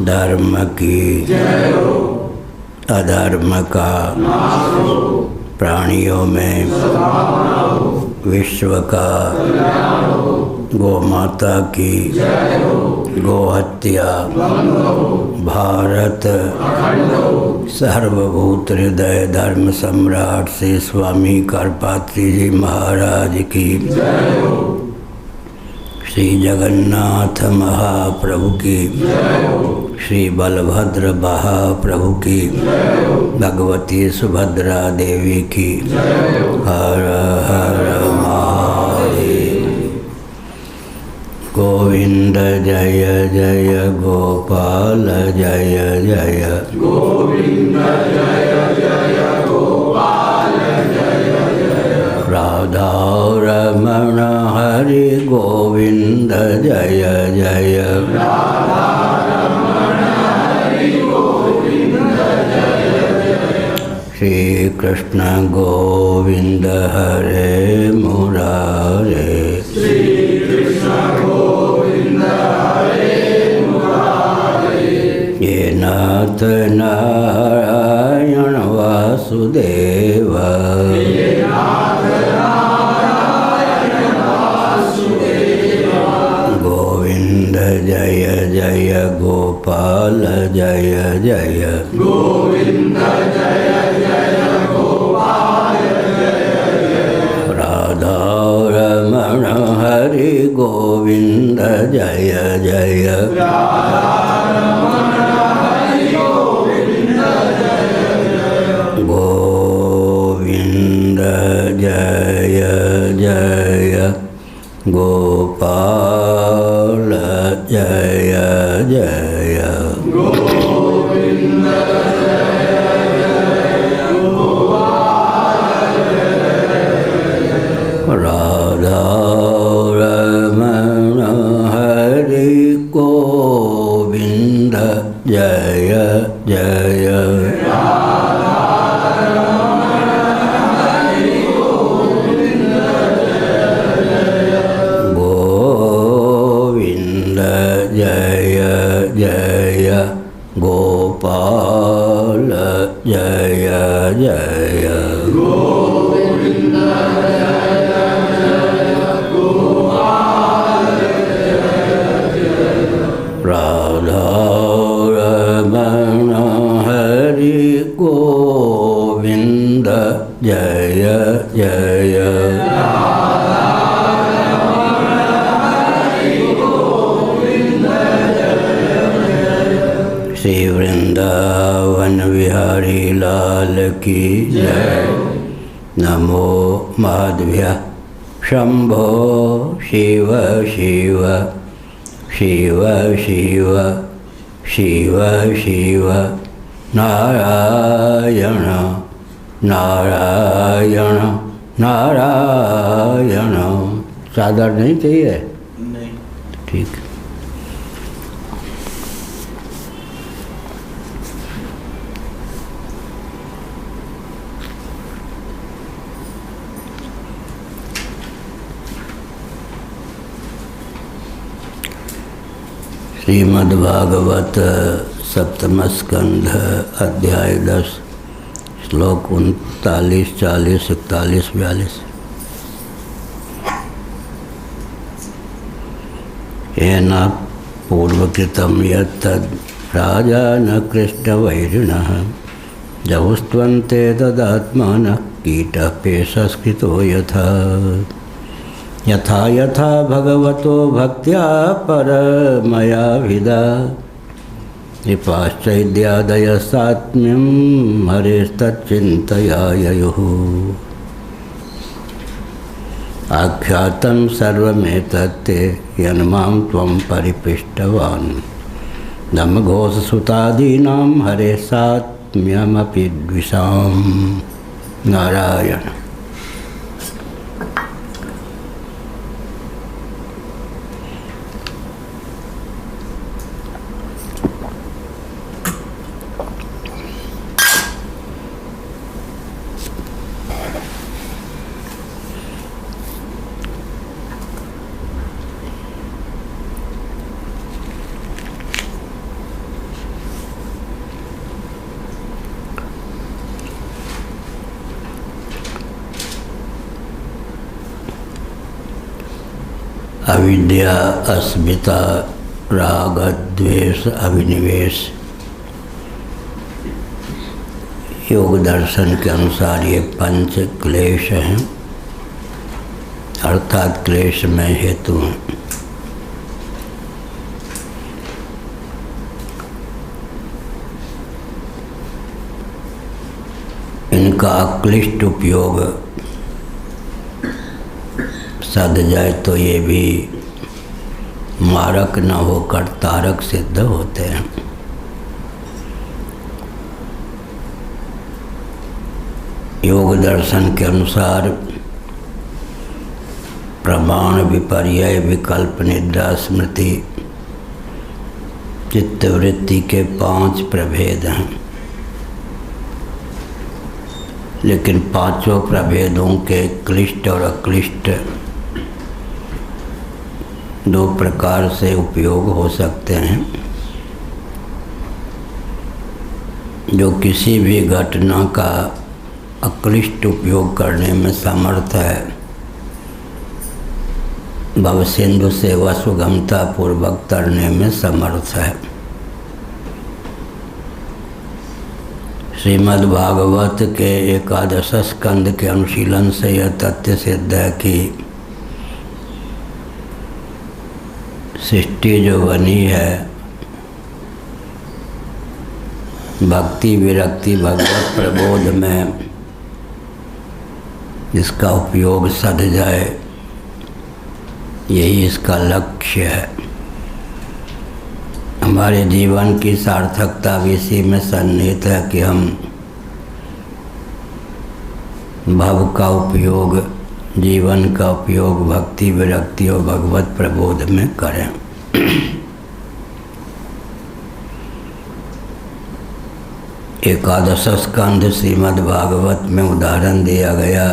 धर्म की जय हो, अधर्म का नाश हो, प्राणियों में सद्भावना हो, विश्व का कल्याण हो, गौ माता की जय हो, गौ हत्या बंद हो, भारत अखंड हो, सर्वभूत हृदय धर्म सम्राट श्री स्वामी करपात्री जी महाराज की जय हो, श्री जगन्नाथ महाप्रभु की जय हो, श्री बलभद्र महाप्रभु की जय हो, भगवती सुभद्रा देवी की जय हो, हर हर महादेव। गोविंद जय जय गोपाल जय जय गोविंद जय जय गोपाल जय जय, राधा रमण हरि गोविंद जय जय राधा रमण हरि गोविंद जय जय, श्री कृष्ण गोविंद हरे मुरारे श्री कृष्ण गोविंद हरे मुरारे, ये नाथ नारायण वासुदेव ये नाथ नारायण वासुदेव, गोविंद जय जय गोपाल जय जय गोविंद जय जय गोपाल जय जय, राधा रमण हरि गोविंद जय जय राधा रमण हरि गोविंद जय जय, गोविंद जय जय गोपाल जय जय गोविंद जय जय गोपाल जय जय, राधा रमण हरि गोविंद जय जय गोविंद जय जय गोपाल जय जय गोविंद जय जय गोपाल जय जय, राधा रमण हरि गोविंद जय जय श्री वृंदावन विहारी लाल की जय। नमो माधव्य शंभो शिव शिव शिव शिव शिव शिव नारायण नारायण नारायण। चादर नहीं चाहिए? नहीं। ठीक है। श्रीमद्भागवत सप्तम स्कंध अध्याय 10 श्लोक 39, 40, 41, 42। येन पूर्वकृतं यत्तद् राजान कृष्णवैरिणः जहुस्त्वन्ते तदात्मानः कीटः पेशस्कृतो यथा यथा यथा भगवतो भक्त्या परमया विदा कृपाश्चैद्यादयः सात्म्यं हरेस्तच्चिन्तया ययुः। आख्यातं सर्वमेतत्ते यन्मां त्वं परिपृष्टवान् दमघोषसुतादीनां हरे सात्म्यमपि द्विषां। नारायण। अविद्या, अस्मिता, राग, द्वेष, अभिनिवेश। योग दर्शन के अनुसार ये 5 क्लेश हैं, अर्थात क्लेश में हेतु हैं। इनका अक्लिष्ट उपयोग सद जाए तो ये भी मारक न होकर तारक सिद्ध होते हैं। योग दर्शन के अनुसार प्रमाण, विपर्यय, विकल्प, निद्रा, स्मृति, चित्तवृत्ति के 5 प्रभेद हैं। लेकिन 5 प्रभेदों के क्लिष्ट और अक्लिष्ट 2 प्रकार से उपयोग हो सकते हैं। जो किसी भी घटना का अक्लिष्ट उपयोग करने में समर्थ है, भवसिंधु से सुगमता पूर्वक तरने में समर्थ है। श्रीमद् भागवत के 11 स्कंद के अनुशीलन से यह तथ्य सिद्ध है कि सृष्टि जो बनी है, भक्ति, विरक्ति, भगवत प्रबोध में इसका उपयोग सध जाए, यही इसका लक्ष्य है। हमारे जीवन की सार्थकता भी इसी में सन्निहित है कि हम भव का उपयोग, जीवन का उपयोग भक्ति, विरक्ति और भगवत प्रबोध में करें। एकादश स्कंध श्रीमद् भागवत में उदाहरण दिया गया,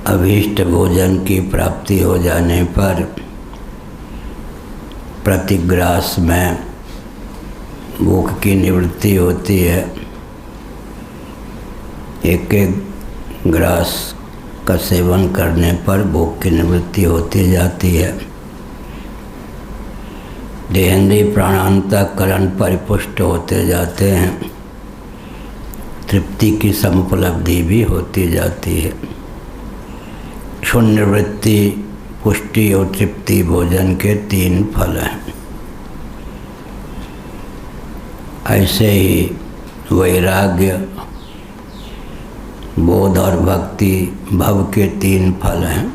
अभीष्ट भोजन की प्राप्ति हो जाने पर प्रतिग्रास में भूख की निवृत्ति होती है। एक ग्रास का सेवन करने पर भूख की निवृत्ति होती जाती है। देहेंद्रीय प्राणांतकरण परिपुष्ट होते जाते हैं, तृप्ति की समुपलब्धि भी होती जाती है। क्षुण्णवृत्ति, पुष्टि और तृप्ति भोजन के 3 फल हैं। ऐसे ही वैराग्य, बोध और भक्ति भव के 3 फल हैं।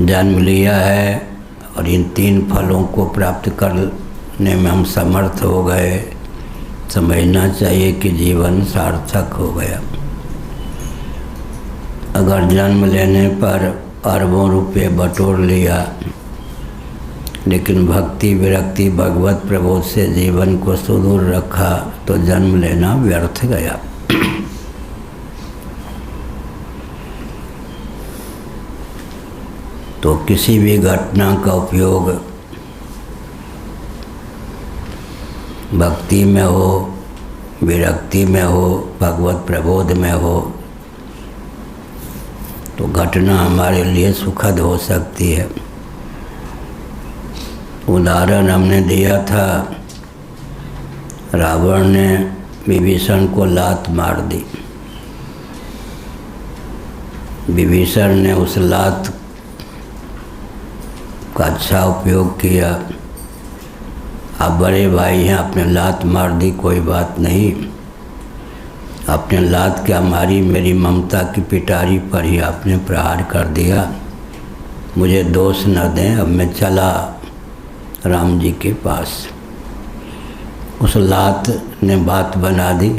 जन्म लिया है और इन 3 फलों को प्राप्त करने में हम समर्थ हो गए, समझना चाहिए कि जीवन सार्थक हो गया। अगर जन्म लेने पर अरबों रुपये बटोर लिया, लेकिन भक्ति, विरक्ति, भगवत प्रबोध से जीवन को सुदूर रखा, तो जन्म लेना व्यर्थ गया। तो किसी भी घटना का उपयोग भक्ति में हो, विरक्ति में हो, भगवत प्रबोध में हो, तो घटना हमारे लिए सुखद हो सकती है। उदाहरण हमने दिया था, रावण ने विभीषण को लात मार दी। विभीषण ने उस लात का अच्छा उपयोग किया। आप बड़े भाई हैं, आपने लात मार दी, कोई बात नहीं। आपने लात क्या मारी, मेरी ममता की पिटारी पर ही आपने प्रहार कर दिया। मुझे दोष न दें, अब मैं चला राम जी के पास। उस लात ने बात बना दी,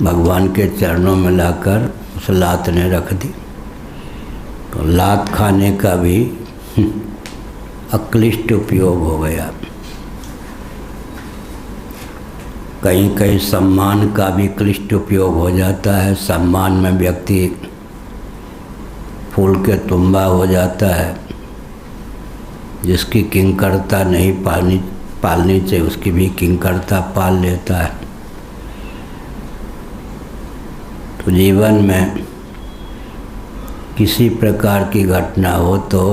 भगवान के चरणों में लाकर उस लात ने रख दी। तो लात खाने का भी अक्लिष्ट उपयोग हो गया। कहीं कहीं सम्मान का भी क्लिष्ट उपयोग हो जाता है। सम्मान में व्यक्ति फूल के तुम्बा हो जाता है। जिसकी किंकरता नहीं पालनी चाहिए, उसकी भी किंकरता पाल लेता है। तो जीवन में किसी प्रकार की घटना हो तो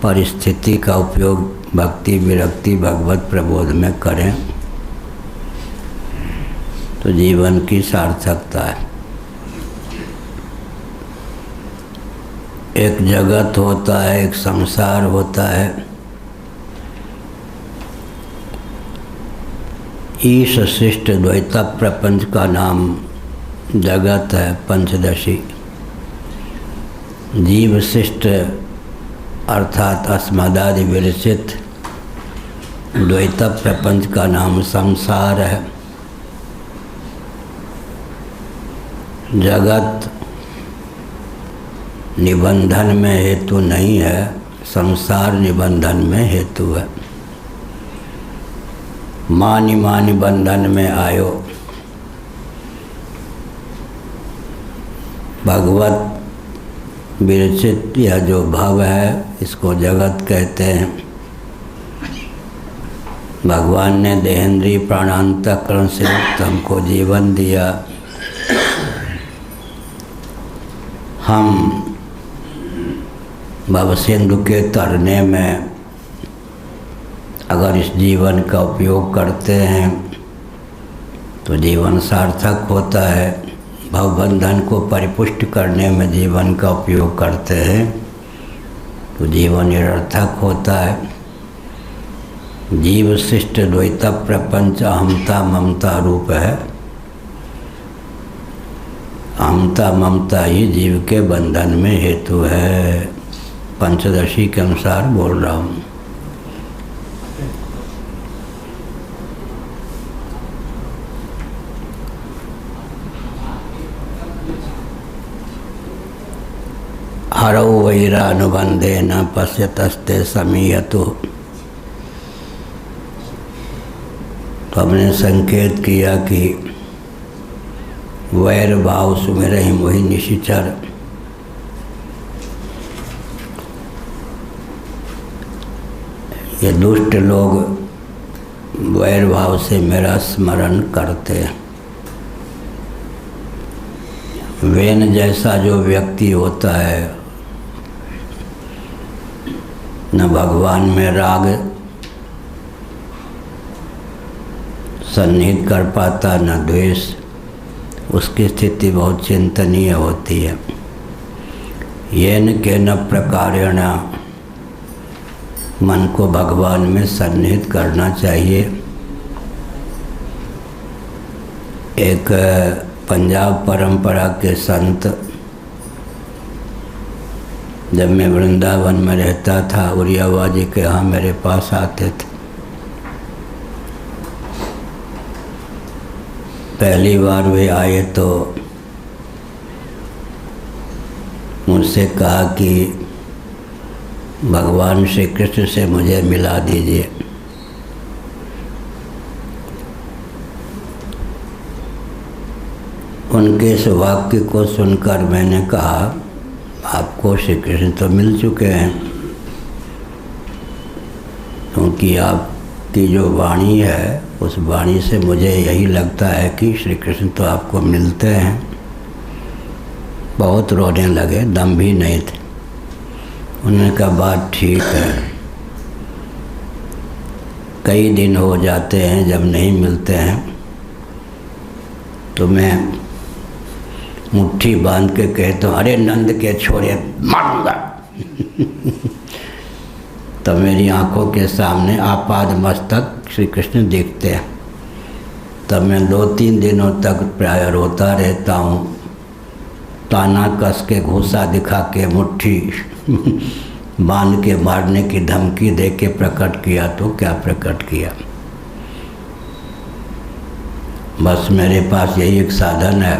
परिस्थिति का उपयोग भक्ति विरक्ति भगवत प्रबोध में करें तो जीवन की सार्थकता है। एक जगत होता है, एक संसार होता है। ईश शिष्ट द्वैता प्रपंच का नाम जगत है पंचदशी। जीव शिष्ट अर्थात अस्मदादि विरचित द्वैत प्रपंच का नाम संसार है। जगत निबंधन में हेतु नहीं है, संसार निबंधन में हेतु है। मानि मानि बंधन में आयो। भगवत विरचित यह जो भव है इसको जगत कहते हैं। भगवान ने देहेंद्रीय प्राणांतकरण से हमको जीवन दिया। हम भवसिंधु के तरने में अगर इस जीवन का उपयोग करते हैं तो जीवन सार्थक होता है। भवबंधन को परिपुष्ट करने में जीवन का उपयोग करते हैं तो जीवन निरर्थक होता है। जीव शिष्ट द्वैत प्रपंच अहमता ममता रूप है। अहमता ममता ही जीव के बंधन में हेतु है। पंचदशी के अनुसार बोल रहा हूँ। हरौ वैरानुबंधेन पश्यतस्ते समीयतु। तो हमने संकेत किया कि वैर भाव सुमिरहि मोहि निशिचर। ये दुष्ट लोग वैर भाव से मेरा स्मरण करते हैं। वेन जैसा जो व्यक्ति होता है न भगवान में राग सन्निहित कर पाता न द्वेष, उसकी स्थिति बहुत चिंतनीय होती है। येन केन प्रकारेण मन को भगवान में सन्निहित करना चाहिए। एक पंजाब परंपरा के संत जब मैं वृंदावन में रहता था उरियावा जी के यहाँ मेरे पास आते थे। पहली बार वे आए तो मुझसे कहा कि भगवान श्री कृष्ण से मुझे मिला दीजिए। उनके इस वाक्य को सुनकर मैंने कहा आपको श्री कृष्ण तो मिल चुके हैं, क्योंकि आपकी जो वाणी है उस वाणी से मुझे यही लगता है कि श्री कृष्ण तो आपको मिलते हैं। बहुत रोने लगे, दम भी नहीं थे। उन्होंने कहा बात ठीक है, कई दिन हो जाते हैं जब नहीं मिलते हैं तो मैं मुट्ठी बांध के कहता हूँ अरे नंद के छोरे मारूंगा। तो मेरी आंखों के सामने आपाद मस्तक श्री कृष्ण दिखते हैं। तब मैं 2-3 दिनों तक प्राय रोता रहता हूँ। ताना कस के घूसा दिखा के मुट्ठी बांध के मारने की धमकी दे के प्रकट किया तो क्या प्रकट किया। बस मेरे पास यही एक साधन है,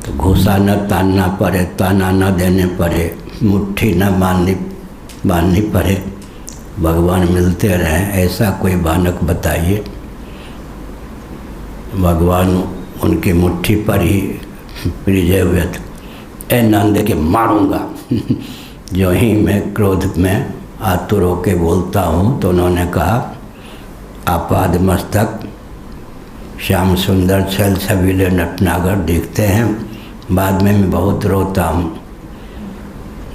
तो घूसा न तानना पड़े, ताना न देने पड़े, मुट्ठी न बांधनी पड़े, भगवान मिलते रहें, ऐसा कोई बानक बताइए। भगवान उनकी मुट्ठी पर ही रिझे हुए थे। ए नंद के मारूंगा। जो ही मैं क्रोध में आतुर होकर बोलता हूँ तो उन्होंने कहा आपाद मस्तक श्याम सुंदर छल छबीले नटनागर दिखते हैं। बाद में मैं बहुत रोता हूँ।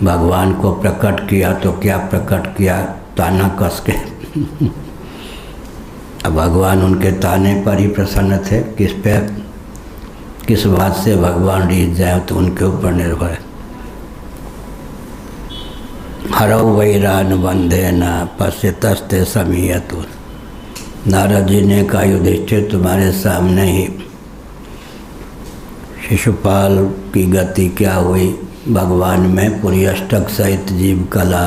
भगवान को प्रकट किया तो क्या प्रकट किया, ताना कस के। अब भगवान उनके ताने पर ही प्रसन्न थे। किस बात से भगवान रीझ जाए तो उनके ऊपर निर्भर है। हरौ वैरान बंधे न पश्यतस्ते समीयतु। नारद जी ने कहा, युधिष्ठिर तुम्हारे सामने ही शिशुपाल की गति क्या हुई। भगवान में पूरी अष्टक सहित जीव कला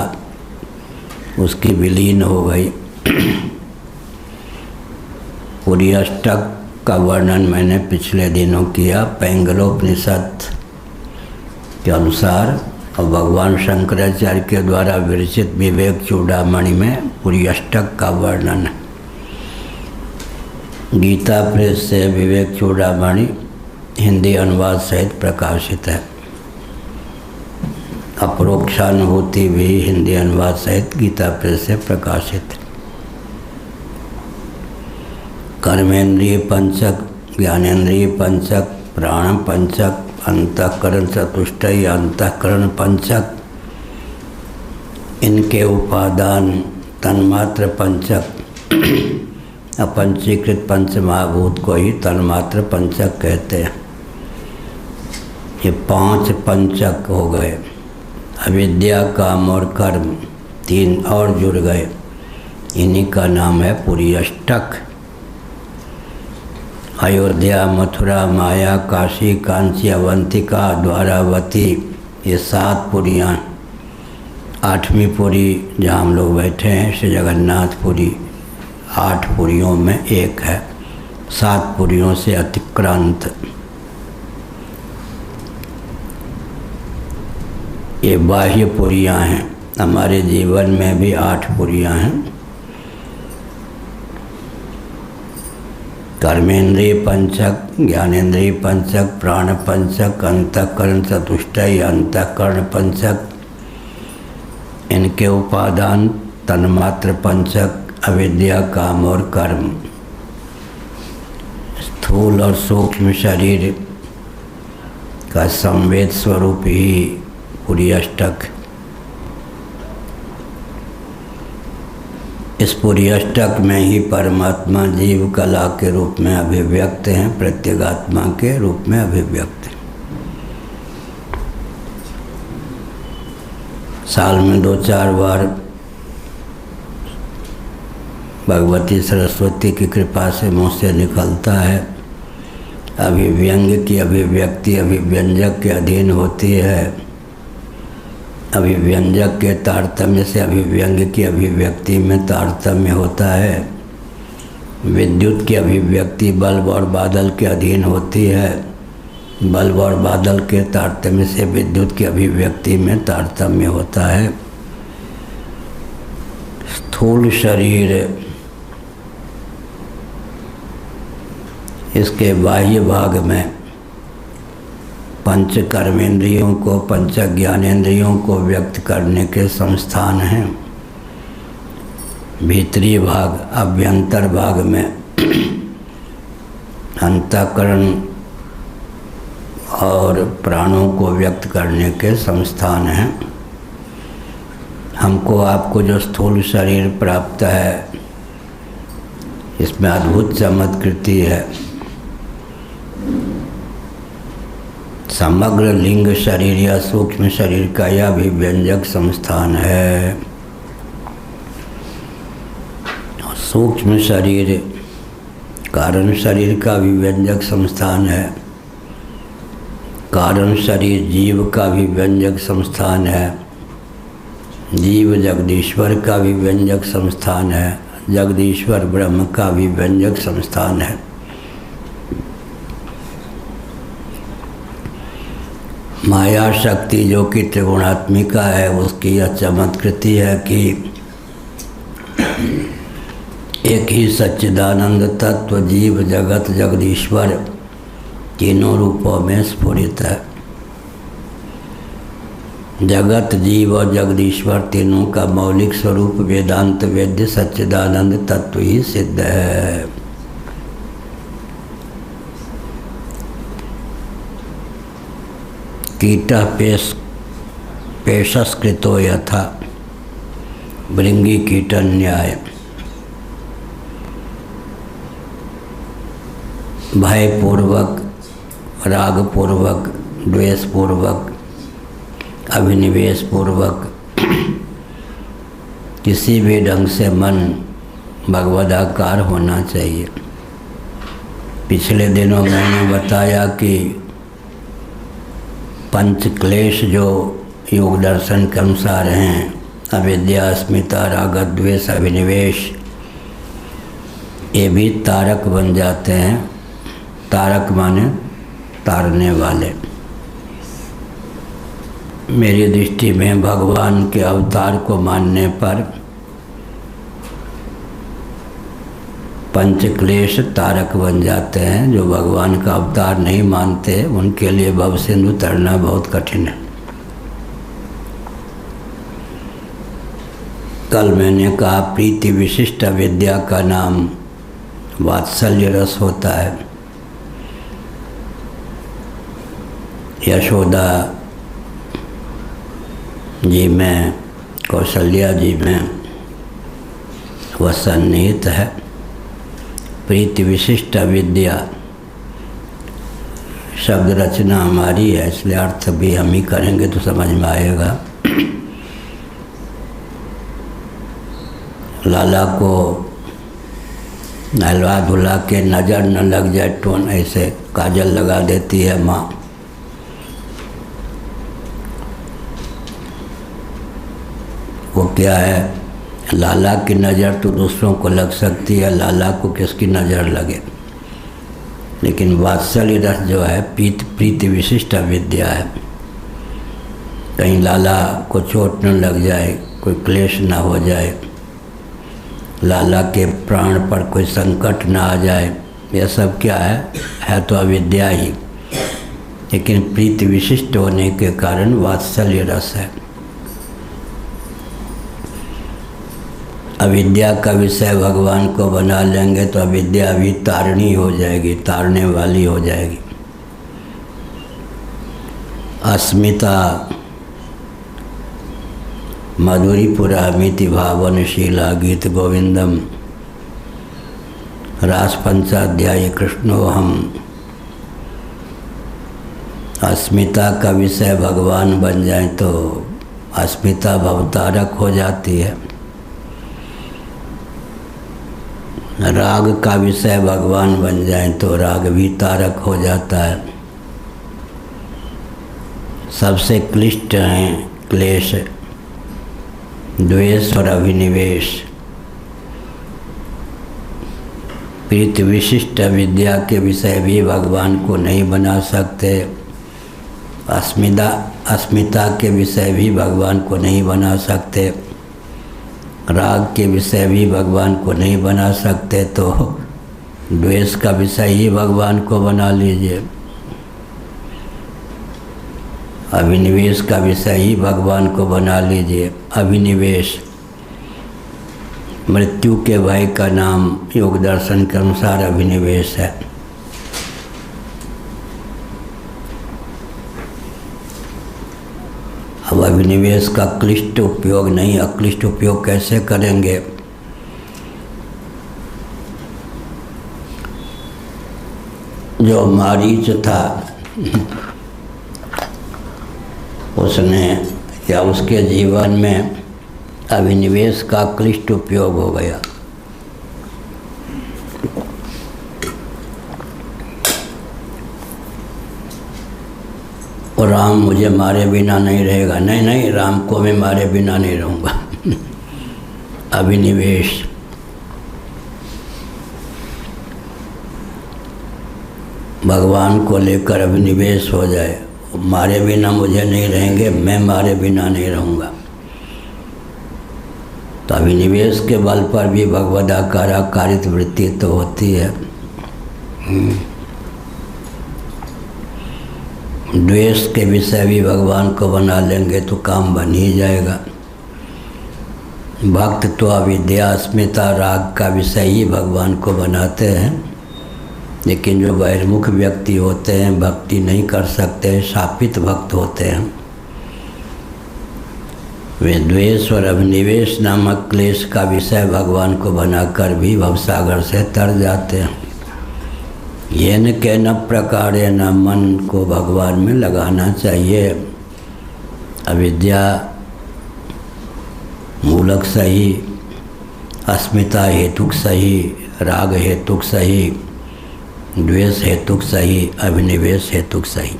उसकी विलीन हो गई। पूरी अष्टक का वर्णन मैंने पिछले दिनों किया पैंगलोपनिषद के अनुसार, और भगवान शंकराचार्य के द्वारा विरचित विवेक चूड़ामणि में पूरी अष्टक का वर्णन है। गीता प्रेस से विवेक चूड़ामणि हिंदी अनुवाद सहित प्रकाशित है। अपरोक्षानुभूति भी हिंदी अनुवाद सहित गीता प्रेस से प्रकाशित है। कर्मेंद्रिय पंचक, ज्ञानेंद्रिय पंचक, प्राण पंचक, अंतःकरण चतुष्टय, अंतःकरण पंचक, इनके उपादान तन्मात्र पंचक, अपंचीकृत पंचमहाभूत को ही तन्मात्र पंचक कहते हैं। ये 5 पंचक हो गए। अविद्या, काम और कर्म 3 और जुड़ गए। इन्हीं का नाम है पूरी अष्टक। अयोध्या, मथुरा, माया, काशी, कांची, अवंतिका, द्वारावती, ये 7 पुरियाँ। 8वीं पुरी जहाँ हम लोग बैठे हैं श्री जगन्नाथपुरी, 8 पुरियों में एक है। 7 पुरियों से अतिक्रांत। ये बाह्य पुरियाँ हैं। हमारे जीवन में भी 8 पुरियाँ हैं। कर्मेंद्रिय पंचक, ज्ञानेंद्रिय पंचक, प्राण पंचक, अंतःकरण चतुष्टय, अंतःकरण पंचक, इनके उपादान तन्मात्र पंचक, अविद्या, काम और कर्म। स्थूल और सूक्ष्म शरीर का संवेद स्वरूप ही पूरी अष्टक। इस पूरी अष्टक में ही परमात्मा जीव कला के रूप में अभिव्यक्त हैं, प्रत्यगात्मा के रूप में अभिव्यक्त हैं। साल में 2-4 बार भगवती सरस्वती की कृपा से मुँह से निकलता है। अभिव्यंग की अभिव्यक्ति अभिव्यंजक के अधीन होती है। अभिव्यंजक के तारतम्य से अभिव्यंग की अभिव्यक्ति में तारतम्य होता है। विद्युत की अभिव्यक्ति बल्ब और बादल के अधीन होती है। बल्ब और बादल के तारतम्य से विद्युत की अभिव्यक्ति में तारतम्य होता है। स्थूल शरीर, इसके बाह्य भाग में पंच कर्मेंद्रियों को, पंच ज्ञानेंद्रियों को व्यक्त करने के संस्थान हैं। भीतरी भाग, अभ्यंतर भाग में अंतःकरण और प्राणों को व्यक्त करने के संस्थान हैं। हमको आपको जो स्थूल शरीर प्राप्त है, इसमें अद्भुत चमत्कृति है। समग्र लिंग शरीर या सूक्ष्म शरीर का यह भी व्यंजक संस्थान है। सूक्ष्म शरीर कारण शरीर का भी व्यंजक संस्थान है। कारण शरीर जीव का भी व्यंजक संस्थान है। जीव जगदीश्वर का भी व्यंजक संस्थान है। जगदीश्वर ब्रह्म का भी व्यंजक संस्थान है। माया शक्ति जो कि त्रिगुणात्मिका है, उसकी यह चमत्कृति है कि एक ही सच्चिदानंद तत्व जीव जगत जगदीश्वर तीनों रूपों में स्फुरित है। जगत जीव और जगदीश्वर तीनों का मौलिक स्वरूप वेदांत वेद्य सच्चिदानंद तत्व ही सिद्ध है। कीटः पेशस्कृतो यथा भृंगी कीटन्याय। भयपूर्वक, रागपूर्वक, द्वेषपूर्वक, अभिनिवेशपूर्वक किसी भी ढंग से मन भगवदाकार होना चाहिए। पिछले दिनों मैंने बताया कि पंच क्लेश जो योग दर्शन के अनुसार हैं, अविद्या, अस्मिता, राग, द्वेष, अभिनिवेश, ये भी तारक बन जाते हैं। तारक माने तारने वाले। मेरी दृष्टि में भगवान के अवतार को मानने पर पंच क्लेश तारक बन जाते हैं। जो भगवान का अवतार नहीं मानते उनके लिए भव सिंधु तरना बहुत कठिन है। कल मैंने कहा प्रीति विशिष्ट विद्या का नाम वात्सल्य रस होता है। यशोदा जी में, कौशल्या जी में वह सन्निहित है। प्रीति विशिष्ट विद्या शब्द रचना हमारी है, इसलिए अर्थ भी हम ही करेंगे तो समझ में आएगा। लाला को नहलवा धुला के नज़र न लग जाए टोन ऐसे काजल लगा देती है माँ। वो क्या है, लाला की नज़र तो दूसरों को लग सकती है, लाला को किसकी नज़र लगे। लेकिन वात्सल्य रस जो है प्रीति विशिष्ट विद्या है। कहीं लाला को चोट न लग जाए, कोई क्लेश ना हो जाए, लाला के प्राण पर कोई संकट ना आ जाए, यह सब क्या है तो अविद्या ही। लेकिन प्रीति विशिष्ट होने के कारण वात्सल्य रस है। अविद्या का विषय भगवान को बना लेंगे तो अविद्या भी तारणी हो जाएगी, तारने वाली हो जाएगी। अस्मिता मधुरीपुरामिति भावनशीला गीत गोविंदम रास पंचाध्यायी कृष्णोहम। अस्मिता का विषय भगवान बन जाए तो अस्मिता भवतारक हो जाती है। राग का विषय भगवान बन जाए तो राग भी तारक हो जाता है। सबसे क्लिष्ट हैं क्लेश, द्वेष और अभिनिवेश। प्रीति विशिष्ट विद्या के विषय भी भगवान को नहीं बना सकते। अस्मिता के विषय भी भगवान को नहीं बना सकते। राग के विषय भी भगवान को नहीं बना सकते, तो द्वेष का विषय ही भगवान को बना लीजिए। अभिनिवेश का विषय ही भगवान को बना लीजिए। अभिनिवेश मृत्यु के भय का नाम योग दर्शन के अनुसार अभिनिवेश है। अब अभिनिवेश का क्लिष्ट उपयोग नहीं, अक्लिष्ट उपयोग कैसे करेंगे। जो मारीच था उसने या उसके जीवन में अभिनिवेश का क्लिष्ट उपयोग हो गया। और राम मुझे मारे बिना नहीं रहेगा। नहीं, राम को मैं मारे बिना नहीं रहूँगा। अभिनिवेश। भगवान को लेकर अभिनिवेश हो जाए, मारे बिना मुझे नहीं रहेंगे, मैं मारे बिना नहीं रहूँगा। तो अभिनिवेश के बल पर भी भगवदाकारित वृत्ति तो होती है। द्वेष के विषय भी भगवान को बना लेंगे तो काम बन ही जाएगा। भक्त तो अविद्या, अस्मिता, राग का विषय ही भगवान को बनाते हैं। लेकिन जो बहिर्मुख व्यक्ति होते हैं, भक्ति नहीं कर सकते, शापित भक्त होते हैं, वे द्वेष और अभिनिवेश नामक क्लेश का विषय भगवान को बनाकर भी भवसागर से तर जाते हैं। येन के न प्रकारे न मन को भगवान में लगाना चाहिए। अविद्या मूलक सही, अस्मिता हेतुक सही, राग हेतुक सही, द्वेष हेतुक सही, अभिनिवेश हेतुक सही।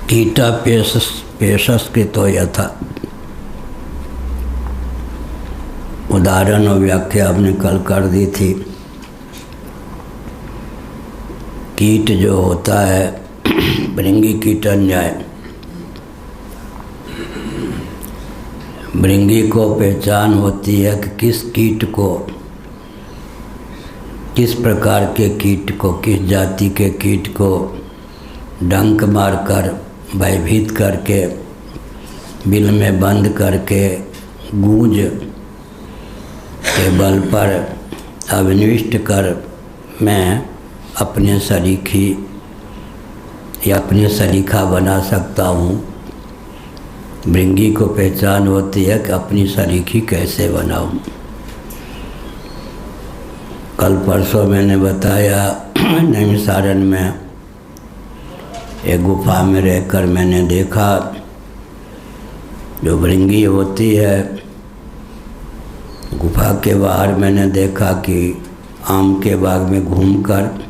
कीटा पेशस्कृतो यथा, उदाहरण और व्याख्या आपने कल कर दी थी। कीट जो होता है, भृंगी कीटन्याय, भृंगी को पहचान होती है कि किस कीट को, किस प्रकार के कीट को, किस जाति के कीट को डंक मारकर, भयभीत करके, बिल में बंद करके, गूंज के बल पर अभिनिविष्ट कर मैं अपने सरीखी या अपने सरीखा बना सकता हूँ। भृंगी को पहचान होती है कि अपनी सरीखी कैसे बनाऊँ। कल परसों मैंने बताया नैमिषारण्य में एक गुफा में रहकर मैंने देखा, जो भृंगी होती है, गुफा के बाहर मैंने देखा कि आम के बाग में घूमकर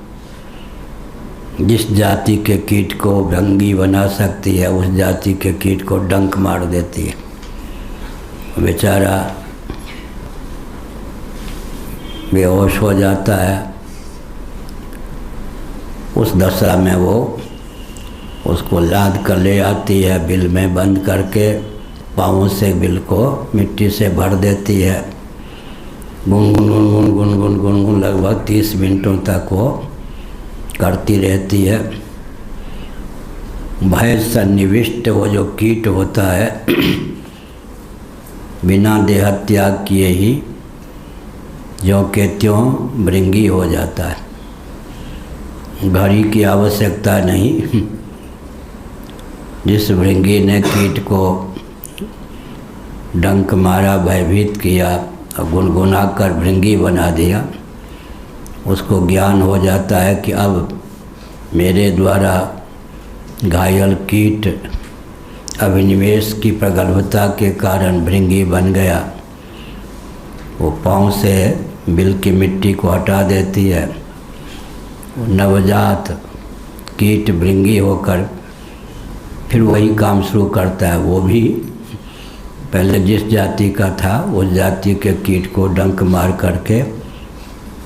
जिस जाति के कीट को भृंगी बना सकती है, उस जाति के कीट को डंक मार देती है। बेचारा बेहोश हो जाता है। उस दशा में वो उसको लाद कर ले आती है, बिल में बंद करके पाँवों से बिल को मिट्टी से भर देती है। गुनगुन गुनगुन गुनगुन गुनगुन लगभग 30 मिनटों तक वो करती रहती है। भय सन्निविष्ट वो जो कीट होता है, बिना देह त्याग किए ही ज्यों के त्यों भृंगी हो जाता है। घड़ी की आवश्यकता नहीं। जिस भृंगी ने कीट को डंक मारा, भयभीत किया और गुनगुना कर भृंगी बना दिया, उसको ज्ञान हो जाता है कि अब मेरे द्वारा घायल कीट अभिनिवेश की प्रगल्भता के कारण भृंगी बन गया। वो पाँव से बिल की मिट्टी को हटा देती है। नवजात कीट भृंगी होकर फिर वही काम शुरू करता है। वो भी पहले जिस जाति का था, उस जाति के कीट को डंक मार करके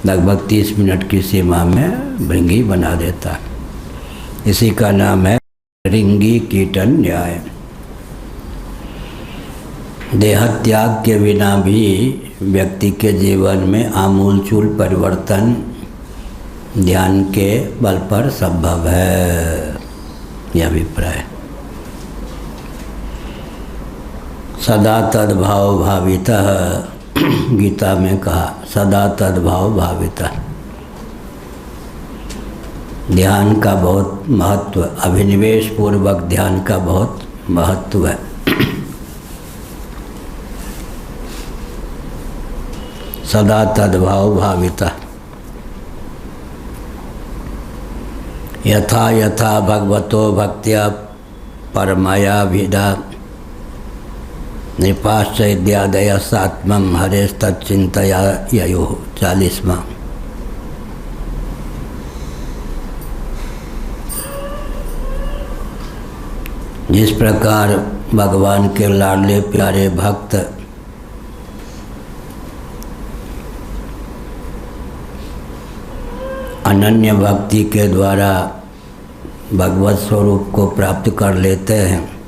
लगभग 30 मिनट की सीमा में भृंगी बना देता है। इसी का नाम है भृंगी कीटन न्याय। देह त्याग के बिना भी व्यक्ति के जीवन में आमूलचूल परिवर्तन ध्यान के बल पर संभव है, यह अभिप्राय। सदा तद्भाव भावितः, गीता में कहा सदा तद्भाव भावितः। ध्यान का बहुत महत्व, अभिनिवेश पूर्वक ध्यान का बहुत महत्व है। सदा तद्भाव भावितः। यथा यथा भगवतो भक्त्या परमया विदा नृपाश्च इत्यादय सात्मम हरेस्तच्चिंतया ययो। 40वां। जिस प्रकार भगवान के लाडले प्यारे भक्त अनन्य भक्ति के द्वारा भगवत स्वरूप को प्राप्त कर लेते हैं,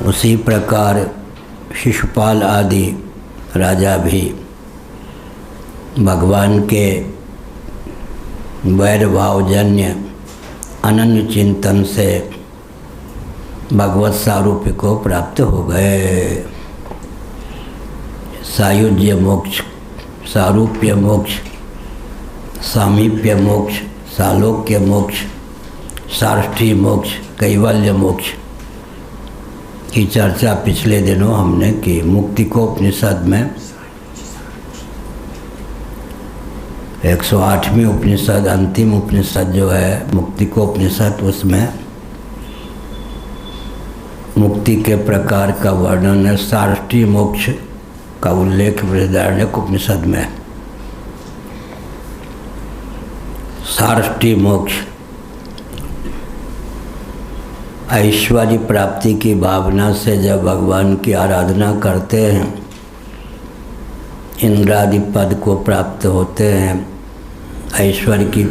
उसी प्रकार शिशुपाल आदि राजा भी भगवान के वैर भावजन्य अनन्य चिंतन से भगवत सारूप्य को प्राप्त हो गए। सायुज्य मोक्ष सारूप्य मोक्ष, सामीप्य मोक्ष, सालोक्य मोक्ष, साष्ठी मोक्ष, कैवल्य मोक्ष की चर्चा पिछले दिनों हमने की। मुक्तिकोपनिषद में 108वीं उपनिषद, अंतिम उपनिषद जो है मुक्तिकोपनिषद, उसमें मुक्ति के प्रकार का वर्णन है। साष्ठी मोक्ष का उल्लेख बृहदारण्यक उपनिषद में। साष्ठी मोक्ष ऐश्वर्य प्राप्ति की भावना से जब भगवान की आराधना करते हैं, इंद्रादि पद को प्राप्त होते हैं, ऐश्वर्य की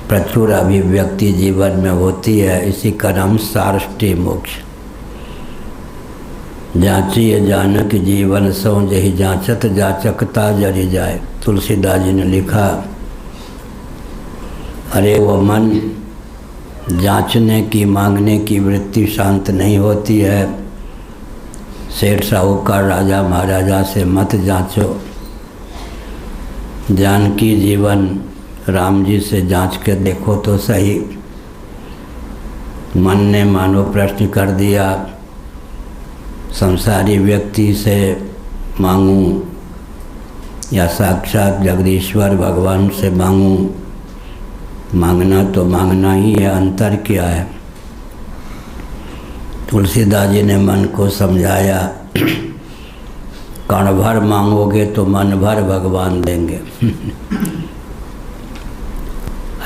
प्रचुर अभिव्यक्ति जीवन में होती है, इसी का नाम साष्टी मोक्ष। जांचिए जानक जीवन सो जही जांचत जाचकता जरी जाए, तुलसीदास जी ने लिखा। अरे वो मन जांचने की, मांगने की वृत्ति शांत नहीं होती है। सेठ साहूकार राजा महाराजा से मत जांचो, जानकी जीवन राम जी से जांच के देखो तो सही। मन ने मानो प्रश्न कर दिया, संसारी व्यक्ति से मांगूं या साक्षात जगदीश्वर भगवान से मांगूं। मांगना तो मांगना ही है, अंतर क्या है। तुलसीदास जी ने मन को समझाया, कण भर मांगोगे तो मन भर भगवान देंगे।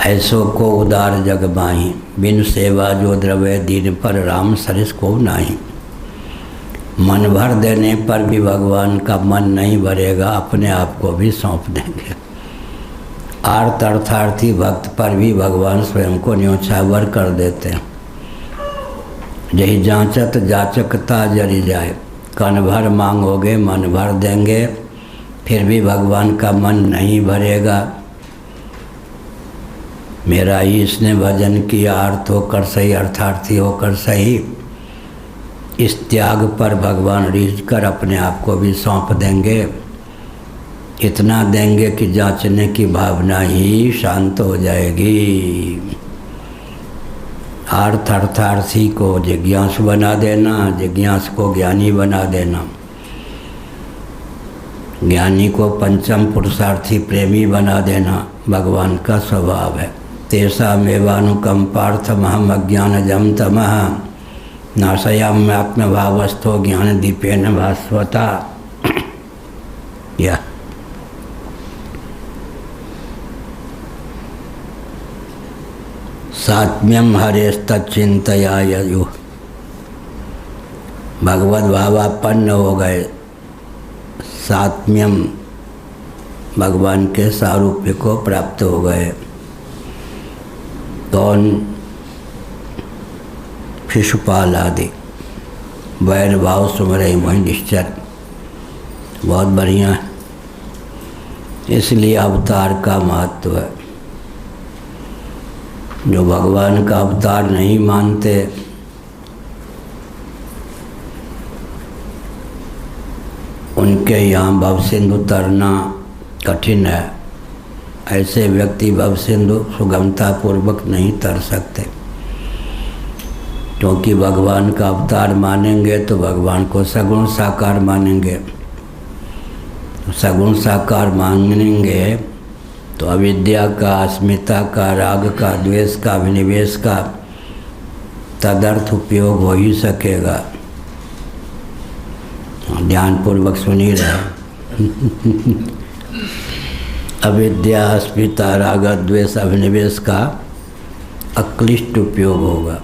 ऐसो को उदार जग माही, बिन सेवा जो द्रव्य दीन पर राम सरिस को नाही। मन भर देने पर भी भगवान का मन नहीं भरेगा, अपने आप को भी सौंप देंगे। आर्त अर्थार्थी भक्त पर भी भगवान स्वयं को न्योछावर कर देते हैं। यही जांचत जाचकता जरी जाए, कण भर मांगोगे मन भर देंगे, फिर भी भगवान का मन नहीं भरेगा। मेरा ही इसने भजन किया, अर्थ होकर सही, अर्थार्थी होकर सही। इस त्याग पर भगवान रीझ कर अपने आप को भी सौंप देंगे। इतना देंगे कि जांचने की भावना ही शांत हो जाएगी। अर्थार्थी को जिज्ञासु बना देना, जिज्ञासु को ज्ञानी बना देना, ज्ञानी को पंचम पुरुषार्थी प्रेमी बना देना भगवान का स्वभाव है। तेषामेवानुकंपार्थमहम अज्ञानजं तमः नाशयाम्य आत्मभावस्थो ज्ञान दीपेन भास्वता। या सात्म्यम हरेस्तचिंतया ययु, भगवद भावापन्न हो गए, सात्म्यम भगवान के सारूप्य को प्राप्त हो गए। कौन? शिशुपाल आदि वैर भाव सुमरई मोहि निश्चर। बहुत बढ़िया है, इसलिए अवतार का महत्व है। जो भगवान का अवतार नहीं मानते, उनके यहाँ भवसिंधु तरना कठिन है। ऐसे व्यक्ति भवसिंधु सुगमता पूर्वक नहीं तर सकते, क्योंकि भगवान का अवतार मानेंगे तो भगवान को सगुण साकार मानेंगे। सगुण साकार मानेंगे तो अविद्या का, अस्मिता का, राग का, द्वेष का, अभिनिवेश का तदर्थ उपयोग हो ही सकेगा। ध्यानपूर्वक सुनी रहे। अविद्या, अस्मिता, राग, द्वेष, अभिनिवेश का अक्लिष्ट उपयोग होगा।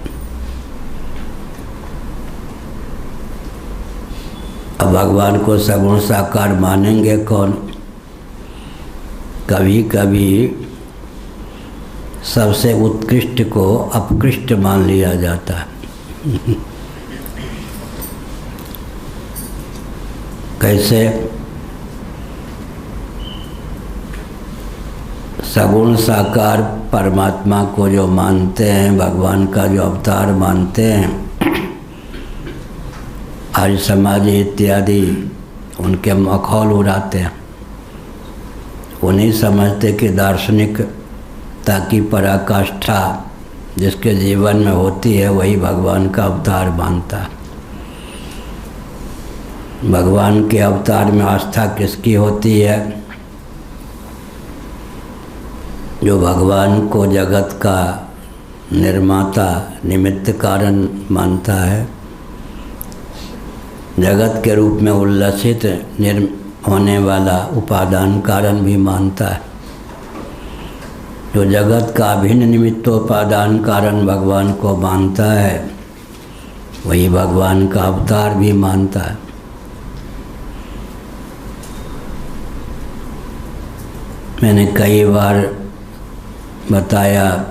अब भगवान को सगुण साकार मानेंगे कौन? कभी कभी सबसे उत्कृष्ट को अपकृष्ट मान लिया जाता है। कैसे? सगुण साकार परमात्मा को जो मानते हैं, भगवान का जो अवतार मानते हैं, आर्य समाज इत्यादि उनके मखौल उड़ाते हैं। वो नहीं समझते कि दार्शनिकता की पराकाष्ठा जिसके जीवन में होती है वही भगवान का अवतार मानता है। भगवान के अवतार में आस्था किसकी होती है? जो भगवान को जगत का निर्माता निमित्त कारण मानता है, जगत के रूप में उल्लसित होने वाला उपादान कारण भी मानता है। जो जगत का अभिन्न निमित्तोपादान कारण भगवान को मानता है वही भगवान का अवतार भी मानता है। मैंने कई बार बताया,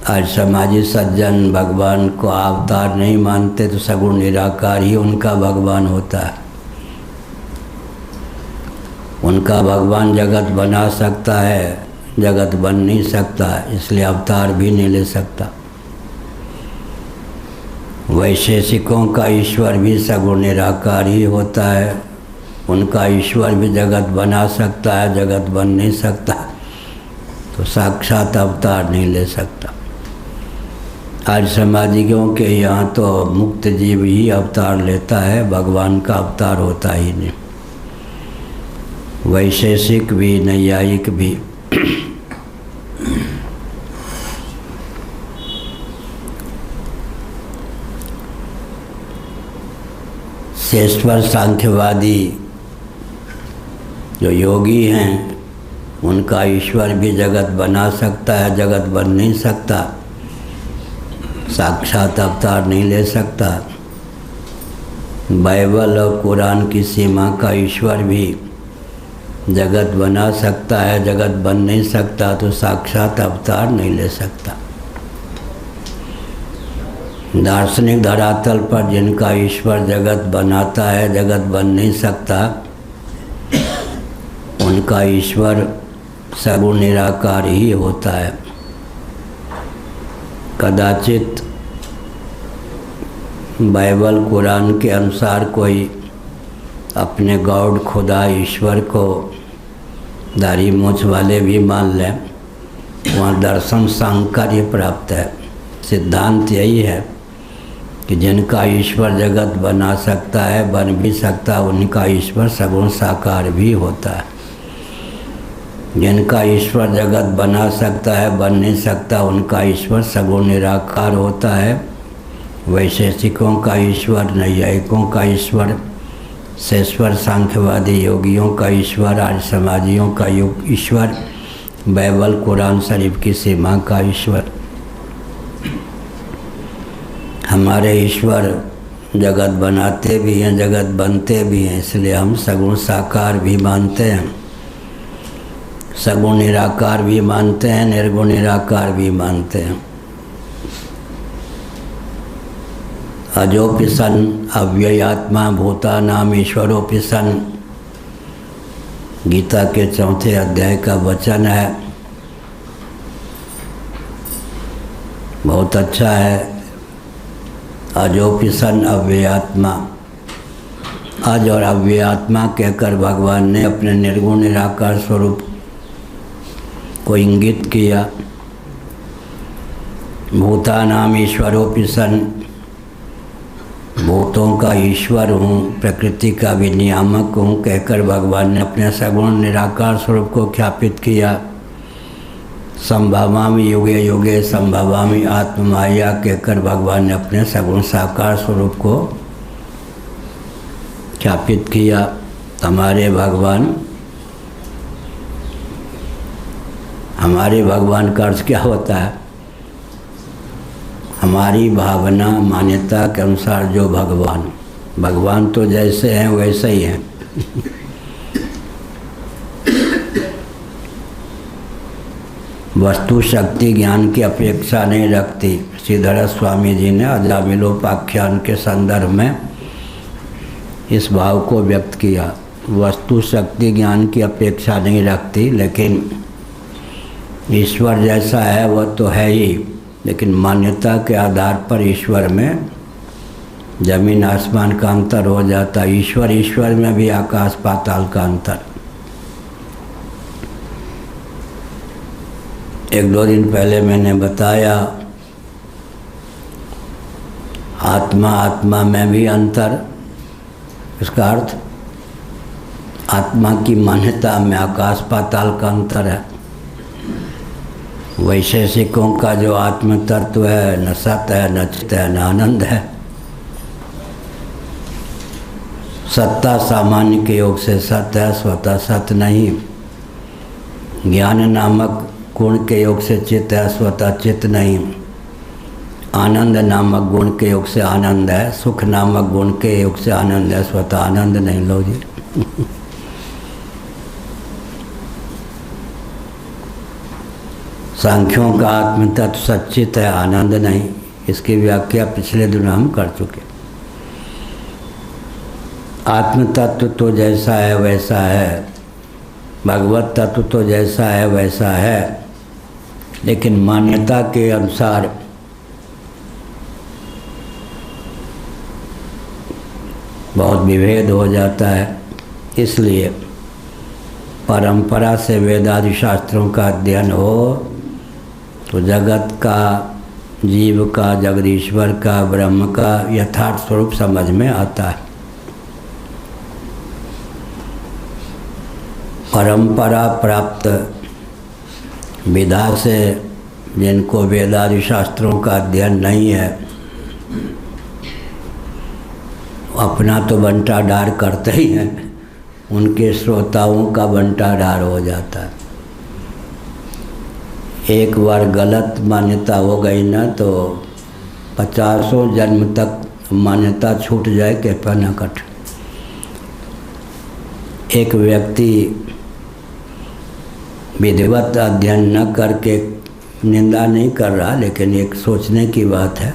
आज समाजी सज्जन भगवान को अवतार नहीं मानते तो सगुण निराकार ही उनका भगवान होता है। उनका भगवान जगत बना सकता है, जगत बन नहीं सकता, इसलिए अवतार भी नहीं ले सकता। वैशेषिकों का ईश्वर भी सगुण निराकार ही होता है, उनका ईश्वर भी जगत बना सकता है, जगत बन नहीं सकता, तो साक्षात अवतार नहीं ले सकता। आज समाजियों के यहाँ तो मुक्त जीव ही अवतार लेता है, भगवान का अवतार होता ही नहीं। वैशेषिक भी नैयायिक भी। शेषवर सांख्यवादी जो योगी हैं उनका ईश्वर भी जगत बना सकता है, जगत बन नहीं सकता, साक्षात अवतार नहीं ले सकता। बाइबल और कुरान की सीमा का ईश्वर भी जगत बना सकता है, जगत बन नहीं सकता, तो साक्षात अवतार नहीं ले सकता। दार्शनिक धरातल पर जिनका ईश्वर जगत बनाता है, जगत बन नहीं सकता, उनका ईश्वर सगुण निराकार ही होता है। कदाचित बाइबल कुरान के अनुसार कोई अपने गॉड खुदा ईश्वर को दाढ़ी मूंछ वाले भी मान लें, वहाँ दर्शन सांकर्य प्राप्त है। सिद्धांत यही है कि जिनका ईश्वर जगत बना सकता है, बन भी सकता, उनका ईश्वर सगुण साकार भी होता है। जिनका ईश्वर जगत बना सकता है, बन नहीं सकता, उनका ईश्वर सगुण निराकार होता है। वैशेषिकों का ईश्वर, नैयायिकों का ईश्वर, शेषवर सांख्यवादी योगियों का ईश्वर, आर्य समाजियों का ईश्वर, बाइबल कुरान शरीफ की सीमा का ईश्वर। हमारे ईश्वर जगत बनाते भी हैं, जगत बनते भी हैं, इसलिए हम सगुण साकार भी मानते हैं, सगुण निराकार भी मानते हैं, निर्गुण निराकार भी मानते हैं। अजोपि सन् अव्ययात्मा भूतानाम ईश्वरोपि सन्, गीता के 4 अध्याय का वचन है, बहुत अच्छा है। अजोपि सन् अव्ययात्मा, अज और अव्ययात्मा कहकर भगवान ने अपने निर्गुण निराकार स्वरूप को इंगित किया। भूतानाम ईश्वरोपि सन्, भूतों का ईश्वर हूँ, प्रकृति का भी नियामक हूँ कहकर भगवान ने अपने सगुण निराकार स्वरूप को ख्यापित किया। संभवामि युगे युगे संभवामि आत्ममाया कहकर भगवान ने अपने सगुण साकार स्वरूप को ख्यापित किया। हमारे भगवान का अर्थ क्या होता है? हमारी भावना मान्यता के अनुसार जो भगवान तो जैसे हैं वैसे ही हैं। वस्तु शक्ति ज्ञान की अपेक्षा नहीं रखती। श्रीधर स्वामी जी ने अजामिलोपाख्यान के संदर्भ में इस भाव को व्यक्त किया। वस्तु शक्ति ज्ञान की अपेक्षा नहीं रखती, लेकिन ईश्वर जैसा है वह तो है ही, लेकिन मान्यता के आधार पर ईश्वर में जमीन आसमान का अंतर हो जाता, ईश्वर ईश्वर में भी आकाश पाताल का अंतर। एक दो दिन पहले मैंने बताया आत्मा आत्मा में भी अंतर। इसका अर्थ आत्मा की मान्यता में आकाश पाताल का अंतर है। वैशेषिकों का जो आत्म तत्व है, न सत है, न चित है, न आनंद है। सत्ता सामान्य के योग से सत्य है, स्वतः सत्य नहीं। ज्ञान नामक गुण के योग से चित्त है, स्वतः चित्त नहीं। आनंद नामक गुण के योग से आनंद है, सुख नामक गुण के योग से आनंद है, स्वतः आनंद नहीं। लो जी सांख्यों का आत्म तत्व सच्चित है, आनंद नहीं। इसकी व्याख्या पिछले दिनों हम कर चुके। आत्म तत्व तो जैसा है वैसा है, भगवत तत्व तो जैसा है वैसा है, लेकिन मान्यता के अनुसार बहुत विभेद हो जाता है। इसलिए परंपरा से वेदादि शास्त्रों का अध्ययन हो तो जगत का, जीव का, जगदीश्वर का, ब्रह्म का यथार्थ स्वरूप समझ में आता है। परंपरा प्राप्त विधा से जिनको वेदादि शास्त्रों का अध्ययन नहीं है, अपना तो बंटाढार करते ही हैं, उनके श्रोताओं का बंटाढार हो जाता है। एक बार गलत मान्यता हो गई ना तो 50 जन्म तक मान्यता छूट जाए कृपया न कट। एक व्यक्ति विधिवत अध्ययन न करके, निंदा नहीं कर रहा, लेकिन एक सोचने की बात है,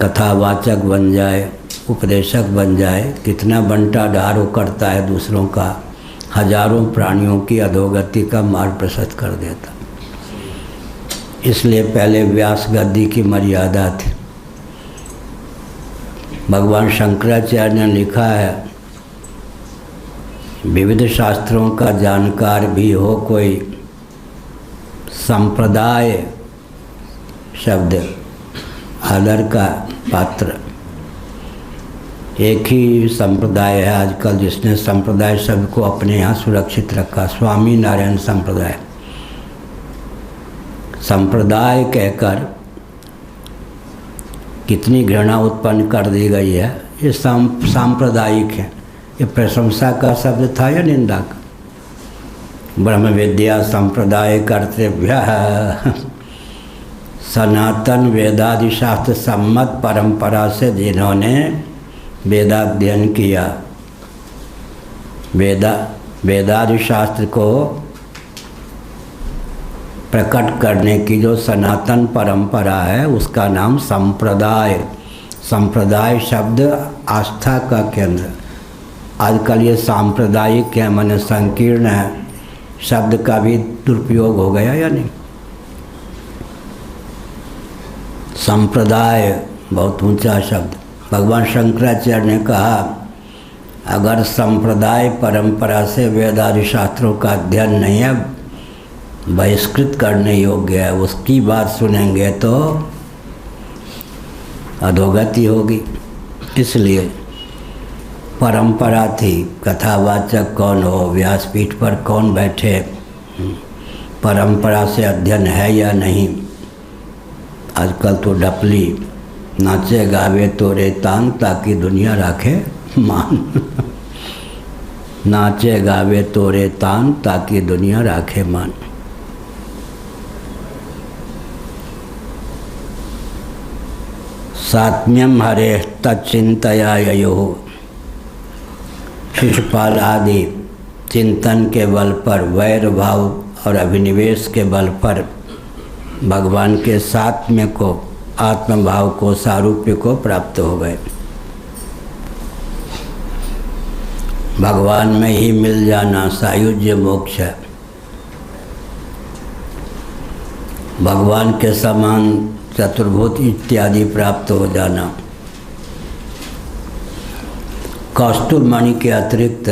कथावाचक बन जाए, उपदेशक बन जाए, कितना बंटाढार वो करता है दूसरों का, हजारों प्राणियों की अधोगति का मार्ग प्रशस्त कर देता। इसलिए पहले व्यास गद्दी की मर्यादा थी। भगवान शंकराचार्य ने लिखा है, विविध शास्त्रों का जानकार भी हो कोई, संप्रदाय शब्द आदर का पात्र। एक ही संप्रदाय है आजकल जिसने संप्रदाय शब्द को अपने यहाँ सुरक्षित रखा, स्वामी नारायण संप्रदाय। संप्रदाय कहकर कितनी घृणा उत्पन्न कर दी गई है। ये सांप्रदायिक है, ये प्रशंसा का शब्द था या निंदा का? ब्रह्म विद्या संप्रदाय कर्तव्य सनातन वेदादि शास्त्र सम्मत परंपरा से जिन्होंने वेदाध्ययन किया, वेदादि शास्त्र को प्रकट करने की जो सनातन परंपरा है उसका नाम संप्रदाय। संप्रदाय शब्द आस्था का केंद्र। आजकल ये सांप्रदायिक है, माने संकीर्ण है, शब्द का भी दुरुपयोग हो गया या नहीं? संप्रदाय बहुत ऊंचा शब्द। भगवान शंकराचार्य ने कहा, अगर संप्रदाय परंपरा से वेदादि शास्त्रों का अध्ययन नहीं है, बहिष्कृत करने योग्य है, उसकी बात सुनेंगे तो अधोगति होगी। इसलिए परंपरा थी, कथावाचक कौन हो, व्यासपीठ पर कौन बैठे, परंपरा से अध्ययन है या नहीं। आजकल तो डपली, नाचे गावे तोरे तान ताकि दुनिया राखे मान नाचे गावे तोरे तान ताकि दुनिया राखे मान। सात्म्यम हरे तच्चिंतया ययो। शिशुपाल आदि चिंतन के बल पर, वैर भाव और अभिनिवेश के बल पर भगवान के सात्म्य को, आत्मभाव को, सारूप्य को प्राप्त हो गए। भगवान में ही मिल जाना सायुज्य मोक्ष है। भगवान के समान चतुर्भुत इत्यादि प्राप्त हो जाना कौस्तुभ मणि के अतिरिक्त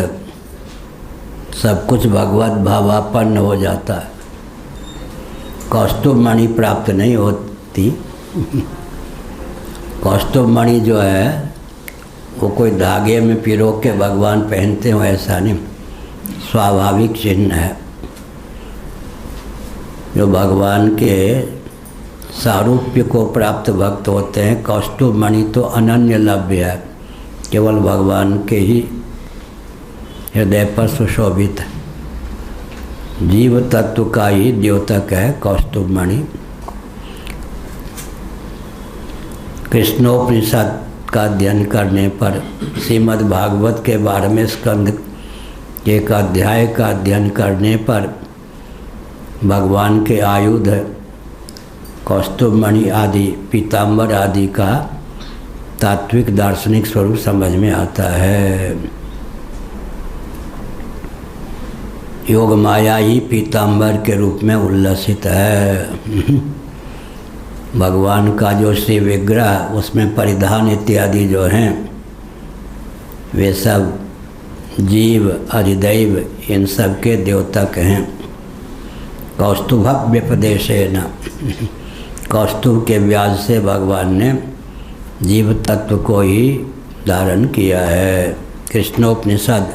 सब कुछ भगवत भावापन्न हो जाता है। कौस्तुभ मणि प्राप्त नहीं होती। कौस्तुभ मणि जो है वो कोई धागे में पिरो के भगवान पहनते हो ऐसा नहीं, स्वाभाविक चिन्ह है। जो भगवान के सारूप्य को प्राप्त भक्त होते हैं, कौस्तुभ मणि तो अनन्य लभ्य है, केवल भगवान के ही हृदय पर सुशोभित है। जीव तत्व का ही द्योतक है कौस्तुभ मणि। कृष्णोपनिषद का अध्ययन करने पर, श्रीमद् भागवत के 12वें स्कंद के एक अध्याय का अध्ययन करने पर भगवान के आयुध कौस्तुभ मणि आदि, पीताम्बर आदि का तात्विक दार्शनिक स्वरूप समझ में आता है। योग माया ही पीताम्बर के रूप में उल्लसित है। भगवान का जो श्री विग्रह, उसमें परिधान इत्यादि जो हैं वे सब जीव अधिदैव इन सब के द्योतक हैं। कौस्तुभ व्यपदेशेन, कौस्तुभ के व्याज से भगवान ने जीव तत्व को ही धारण किया है। कृष्णोपनिषद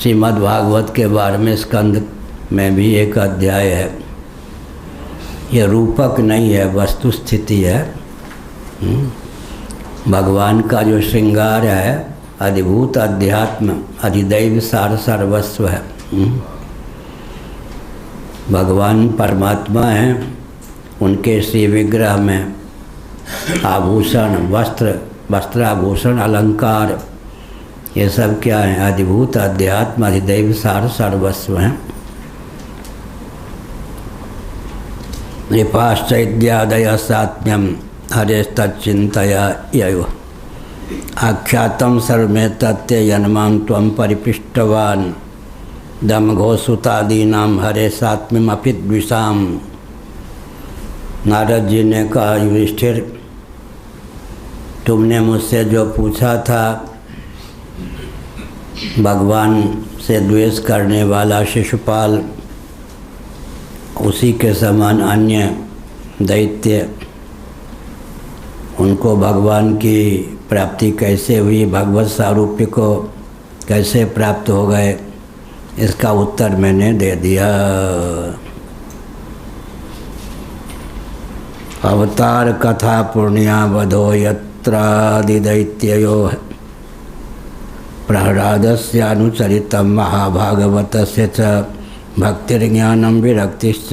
श्रीमद् भागवत के 12वें स्कंद में भी एक अध्याय है। यह रूपक नहीं है, वस्तु स्थिति है। भगवान का जो श्रृंगार है अधिभूत अध्यात्म अधिदैव सार सर्वस्व है। भगवान परमात्मा हैं, उनके श्री विग्रह में आभूषण, वस्त्राभूषण, अलंकार, ये सब क्या है? अधिभूत अध्यात्म अधिदैव सार सर्वस्व हैं। नृपाश्चैद्यादय सात्म्यम हरेस्तच्चिन्तया ययो आख्यातं सर्वमें तत्ते यन्मां त्वं परिपृष्टवान् दमघोषुतादीनां हरे सात्म्यमपि द्विषाम्। नारद जी ने कहा, युधिष्ठिर, तुमने मुझसे जो पूछा था, भगवान से द्वेष करने वाला शिशुपाल, उसी के समान अन्य दैत्य, उनको भगवान की प्राप्ति कैसे हुई, भगवत सारूप्य को कैसे प्राप्त हो गए, इसका उत्तर मैंने दे दिया। अवतार कथा पुण्या वधो यत्रादिदैत्यो प्रहलादस्यानुचरितं महाभागवतस्य च भक्तिर्ज्ञानं विरक्तिश्च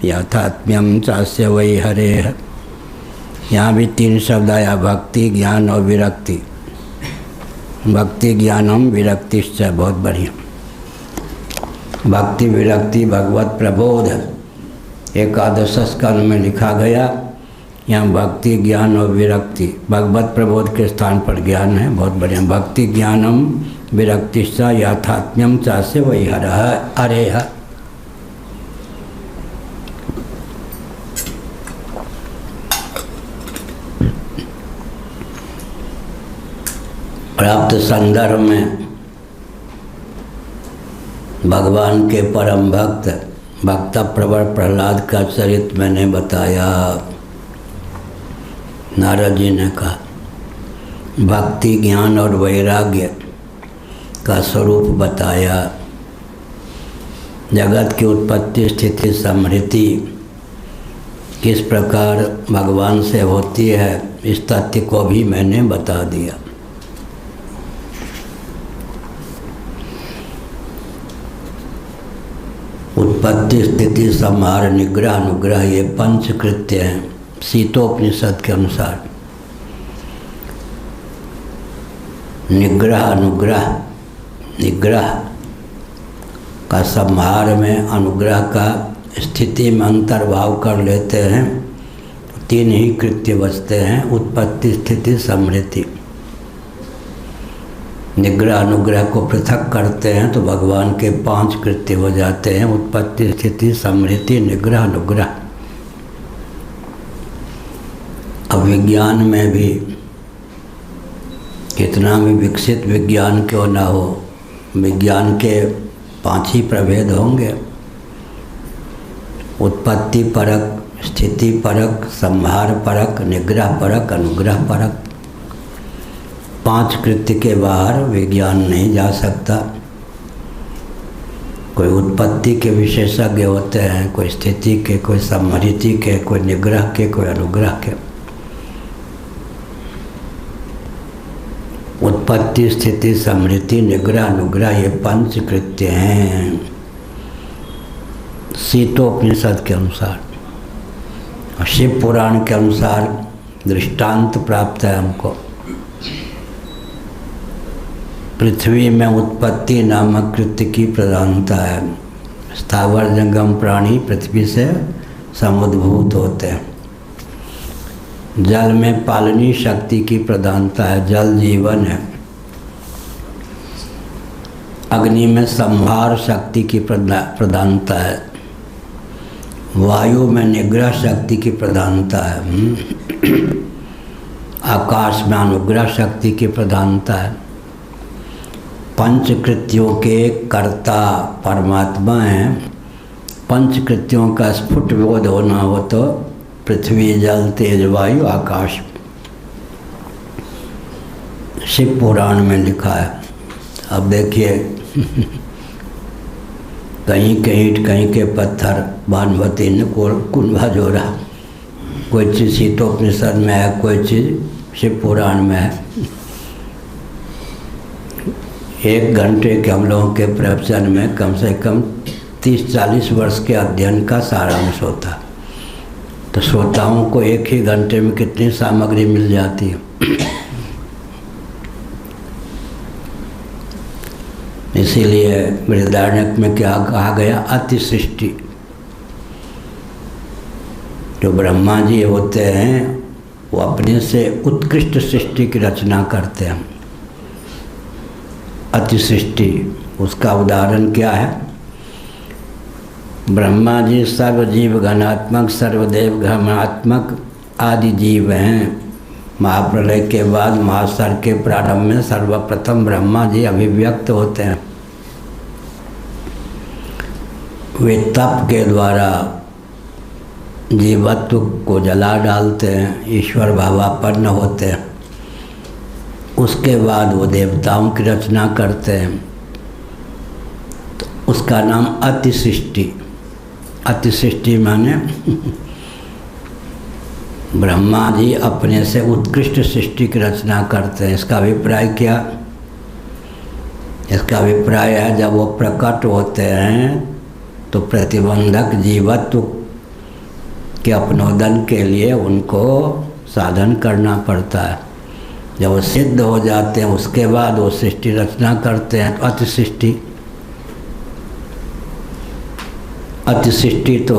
यथात्म्यं चास्य वै हरेः। यहाँ भी 3 शब्द आया, भक्ति, ज्ञान और विरक्ति। भक्ति ज्ञानम विरक्तिश्च, बहुत बढ़िया। भक्ति विरक्ति भगवत प्रबोध एकादश स्कंद में लिखा गया। यहाँ भक्ति ज्ञान और विरक्ति, भगवत प्रबोध के स्थान पर ज्ञान है, बहुत बढ़िया। भक्ति ज्ञानम विरक्तिश्च यथात्म्यम चास्य वै हरेः। प्राप्त संदर्भ में भगवान के परम भक्त भक्त प्रवर प्रहलाद का चरित्र मैंने बताया। नारद जी ने कहा, भक्ति ज्ञान और वैराग्य का स्वरूप बताया। जगत की उत्पत्ति स्थिति समृद्धि किस प्रकार भगवान से होती है, इस तथ्य को भी मैंने बता दिया। उत्पत्ति स्थिति संहार निग्रह अनुग्रह, ये 5 कृत्य हैं शीतोपनिषद के अनुसार। निग्रह अनुग्रह, निग्रह का संहार में, अनुग्रह का स्थिति में अंतर्भाव कर लेते हैं, 3 ही कृत्य बचते हैं, उत्पत्ति स्थिति समृद्धि। निग्रह अनुग्रह को पृथक करते हैं तो भगवान के 5 कृत्य हो जाते हैं, उत्पत्ति स्थिति समृद्धि निग्रह अनुग्रह। अब विज्ञान में भी कितना भी विकसित विज्ञान क्यों ना हो, विज्ञान के 5 ही प्रभेद होंगे: उत्पत्ति परक, स्थिति परक, संहार परक, निग्रह परक, अनुग्रह परक। 5 कृत्य के बाहर विज्ञान नहीं जा सकता। कोई उत्पत्ति के विशेषज्ञ होते हैं, कोई स्थिति के, कोई समृद्धि के, कोई निग्रह के, कोई अनुग्रह के। उत्पत्ति, स्थिति, समृद्धि, निग्रह, अनुग्रह, ये 5 कृत्य हैं शीतोपनिषद के अनुसार। शिव पुराण के अनुसार दृष्टांत प्राप्त है हमको। पृथ्वी में उत्पत्ति नामक कृत्य की प्रधानता है। स्थावर जंगम प्राणी पृथ्वी से समुद्भूत होते हैं। जल में पालनी शक्ति की प्रधानता है, जल जीवन है। अग्नि में संहार शक्ति की प्रधानता है। वायु में निग्रह शक्ति की प्रधानता है। आकाश में अनुग्रह शक्ति की प्रधानता है। 5 कृत्यों के कर्ता परमात्मा हैं। 5 कृत्यों का स्फुट बोध होना हो तो पृथ्वी, जल, तेज, वायु, आकाश। शिव पुराण में लिखा है। अब देखिए कहीं के ईंट, कहीं के पत्थर, भानुमति ने कुंभा जोड़ा। कोई चीज़ शीतोपनिषद में है, कोई चीज़ शिव पुराण में है। 1 घंटे के हम लोगों के प्रवचन में कम से कम 30-40 वर्ष के अध्ययन का सारांश होता। तो श्रोताओं को 1 ही घंटे में कितनी सामग्री मिल जाती है। इसीलिए बृहदारण्यक में क्या कहा गया? अति सृष्टि। जो ब्रह्मा जी होते हैं वो अपने से उत्कृष्ट सृष्टि की रचना करते हैं। अति सृष्टि, उसका उदाहरण क्या है? ब्रह्मा जी सर्वजीव घनात्मक, सर्वदेव घनात्मक आदि जीव हैं। महाप्रलय के बाद महासर के प्रारंभ में सर्वप्रथम ब्रह्मा जी अभिव्यक्त होते हैं। वे तप के द्वारा जीवत्व को जला डालते हैं, ईश्वर भावापन्न होते हैं। उसके बाद वो देवताओं की रचना करते हैं। तो उसका नाम अति सृष्टि। अति सृष्टि माने ब्रह्मा जी अपने से उत्कृष्ट सृष्टि की रचना करते हैं। इसका अभिप्राय क्या? इसका अभिप्राय है जब वो प्रकट होते हैं तो प्रतिबंधक जीवत्व के अपनोदन के लिए उनको साधन करना पड़ता है। जब वो सिद्ध हो जाते हैं उसके बाद वो सृष्टि रचना करते हैं। अति सृष्टि, अति सृष्टि तो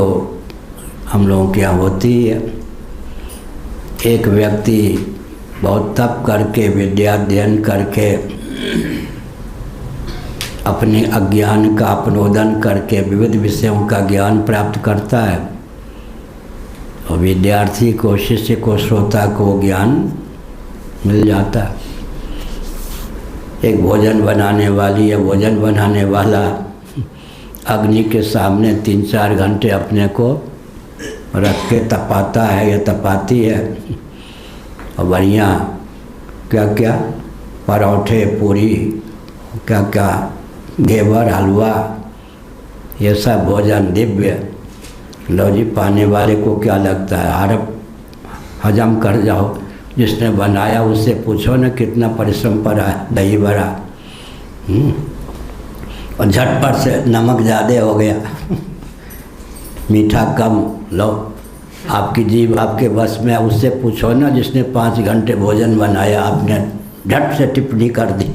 हम लोगों के यहाँ होती है। एक व्यक्ति बहुत तप करके, विद्या अध्ययन करके, अपने अज्ञान का अपनोदन करके विविध विषयों का ज्ञान प्राप्त करता है और विद्यार्थी को, शिष्य को, श्रोता को ज्ञान मिल जाता है। एक भोजन बनाने वाली या भोजन बनाने वाला अग्नि के सामने 3-4 घंटे अपने को रख के तपाता है या तपाती है और बढ़िया क्या क्या पराठे, पूरी, क्या क्या घेवर, हलवा, ये सब भोजन दिव्य। लो जी, पाने वाले को क्या लगता है? हजम कर जाओ। जिसने बनाया उससे पूछो ना कितना परिश्रम पड़ा है। दही बड़ा और झटपट से नमक ज़्यादा हो गया, मीठा कम, लो आपकी जीभ आपके बस में। उससे पूछो ना जिसने 5 घंटे भोजन बनाया, आपने झट से टिप्पणी कर दी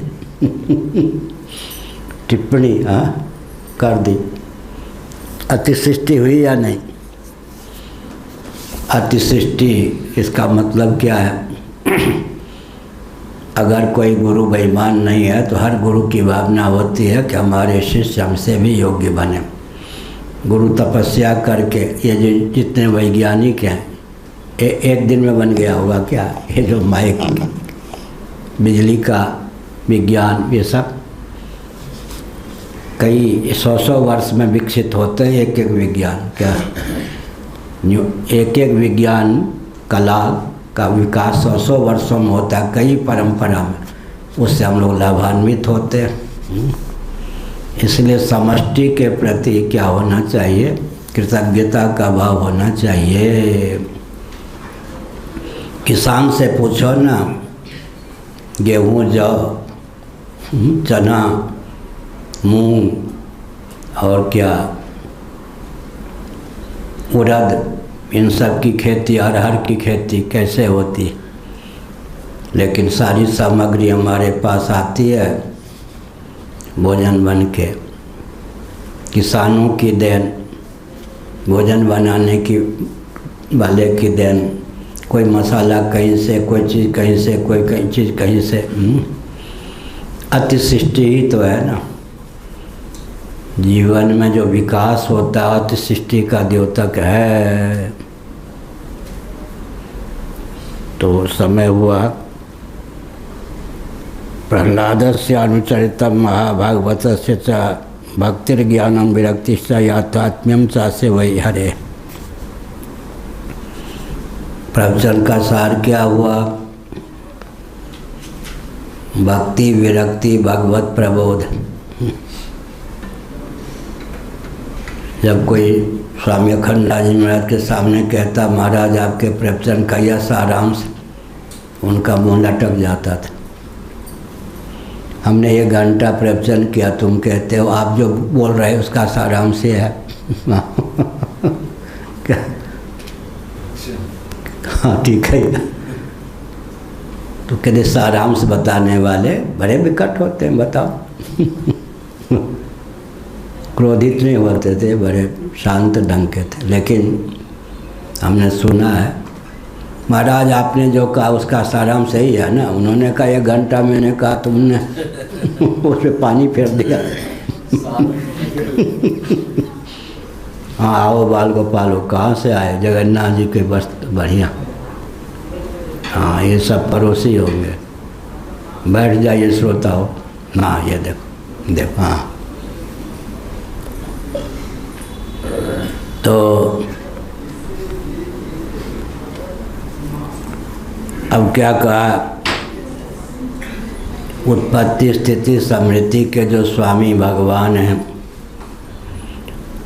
टिप्पणी कर दी। अति सृष्टि हुई या नहीं? अति सृष्टि, इसका मतलब क्या है? अगर कोई गुरु बेईमान नहीं है तो हर गुरु की भावना होती है कि हमारे शिष्य हमसे भी योग्य बने। गुरु तपस्या करके, ये जो जितने वैज्ञानिक हैं एक दिन में बन गया होगा क्या? ये जो माइक बिजली का विज्ञान, ये सब कई 100 वर्ष में विकसित होते हैं एक एक विज्ञान। क्या एक एक विज्ञान कला का विकास 100 वर्षों में होता है, कई परंपरा में, उससे हम लोग लाभान्वित होते हैं। इसलिए समष्टि के प्रति क्या होना चाहिए? कृतज्ञता का भाव होना चाहिए। किसान से पूछो ना, गेहूँ, जौ, चना, मूंग और क्या उड़द, इन सब की खेती, अरहर की खेती कैसे होती, लेकिन सारी सामग्री हमारे पास आती है भोजन बन के। किसानों की देन, भोजन बनाने की वाले की देन। कोई मसाला कहीं से, कोई चीज़ कहीं से, कोई कहीं चीज़ कहीं से। अति सृष्टि ही तो है ना। जीवन में जो विकास होता है अति सृष्टि का द्योतक है। तो समय हुआ प्रहलादस्य अनुचरितम महाभागवतस्य च भक्तिर्ज्ञानम विरक्तिश्च याथात्म्यम चासे वही हरे। प्रवचन का सार क्या हुआ? भक्ति, विरक्ति, भगवत प्रबोध। जब कोई स्वामी अखंडानंद जी महाराज के सामने कहता, महाराज आपके प्रवचन का यह सारांश, उनका मुंह लटक जाता था। हमने 1 घंटा प्रवचन किया, तुम कहते हो आप जो बोल रहे हो उसका सारांश ये है। क्या? हाँ ठीक है। तो कहते सारांश बताने वाले बड़े विकट होते हैं, बताओ। क्रोधित नहीं होते थे, बड़े शांत ढंग के थे। लेकिन हमने सुना है, महाराज आपने जो कहा उसका सारांश सही है ना। उन्होंने कहा 1 घंटा, मैंने कहा तुमने उस पर पानी फेर दिया। हाँ आओ बाल गोपाल, कहाँ से आए? जगन्नाथ जी के बस बढ़िया। हाँ ये सब पड़ोसी होंगे, बैठ जाइए श्रोता हो। हाँ ये देखो देखो। हाँ तो अब क्या कहा? उत्पत्ति, स्थिति, समृद्धि के जो स्वामी भगवान हैं,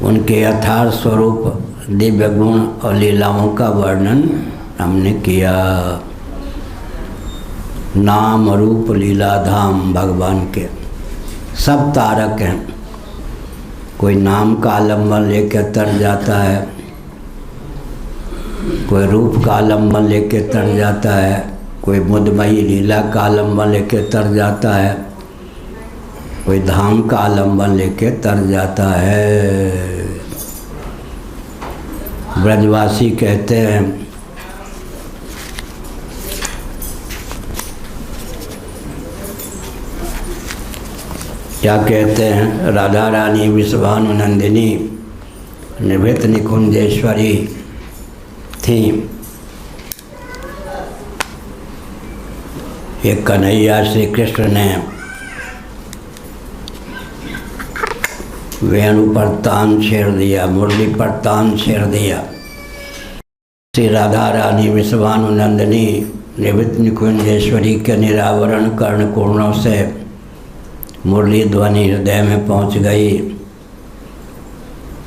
उनके यथार्थ स्वरूप, दिव्य गुण और लीलाओं का वर्णन हमने किया। नाम, रूप, लीला, धाम भगवान के सब तारक हैं। कोई नाम का आलम्बन लेकर तर जाता है, कोई रूप का आलम्बन लेके तर जाता है, कोई मुदमयी लीला का आलम्बन लेके तर जाता है, कोई धाम का आलम्बन लेके तर जाता है। ब्रजवासी कहते हैं, क्या कहते हैं? राधा रानी विश्वानुनंदिनी निभृत निकुंजेश्वरी थी। एक कन्हैया श्री कृष्ण ने वेणु पर तान छेड़ दिया, मुरली पर तान छेड़ दिया। श्री राधा रानी विश्वानुनंदिनी निभृत निकुंजेश्वरी के निरावरण कर्ण कोणों से मुरली ध्वनि हृदय में पहुंच गई।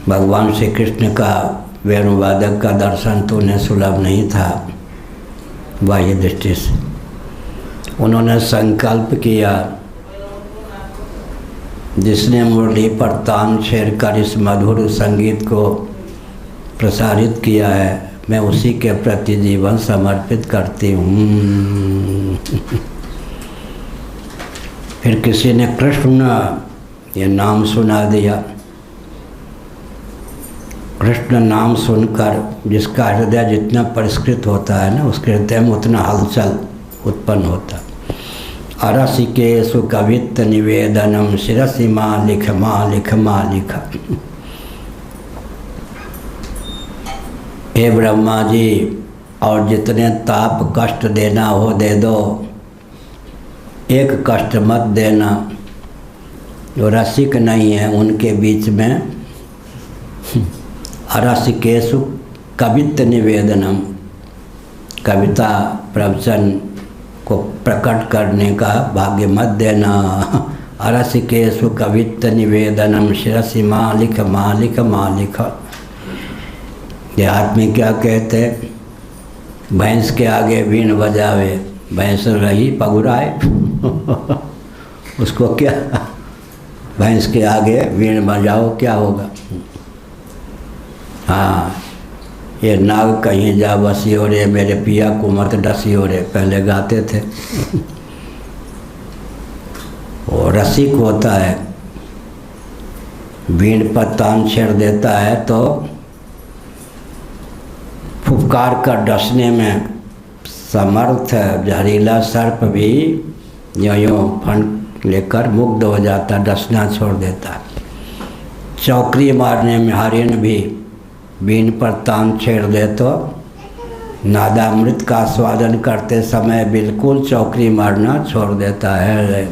भगवान श्री कृष्ण का वेणुवादक का दर्शन तो उन्हें सुलभ नहीं था बाह्य दृष्टि से। उन्होंने संकल्प किया, जिसने मुरली पर तान छेड़ कर इस मधुर संगीत को प्रसारित किया है, मैं उसी के प्रति जीवन समर्पित करती हूँ। फिर किसी ने कृष्ण ये नाम सुना दिया। कृष्ण नाम सुनकर जिसका हृदय जितना परिष्कृत होता है ना, उसके हृदय में उतना हलचल उत्पन्न होता। अरसिकेषु कवित्त निवेदनम शिरसि माँ लिख माँ लिख माँ लिख। हे ब्रह्मा जी, और जितने ताप कष्ट देना हो दे दो, एक कष्ट मत देना, जो रसिक नहीं है उनके बीच में अरसिकेषु कवित्व निवेदनम, कविता प्रवचन को प्रकट करने का भाग्य मत देना। अरसिकेषु कवित्व निवेदनम शिरसि मालिक मालिक मालिक। देहात में क्या कहते, भैंस के आगे बीन बजावे, भैंस रही पगुराए उसको क्या, भैंस के आगे बीन बजाओ क्या होगा। हाँ, ये नाग कहीं जा बसी हो रे, मेरे पिया को मत डसी हो रे, पहले गाते थे। और रसिक होता है, बीन पर तान छेड़ देता है तो फुफकार कर डसने में समर्थ है। जहरीला सर्प भी यूँ फंड लेकर मुग्ध हो जाता, डसना छोड़ देता। चौकरी मारने में हरिण भी बीन पर तान छेड़ दे तो नादामृत का आस्वादन करते समय बिल्कुल चौकरी मारना छोड़ देता है।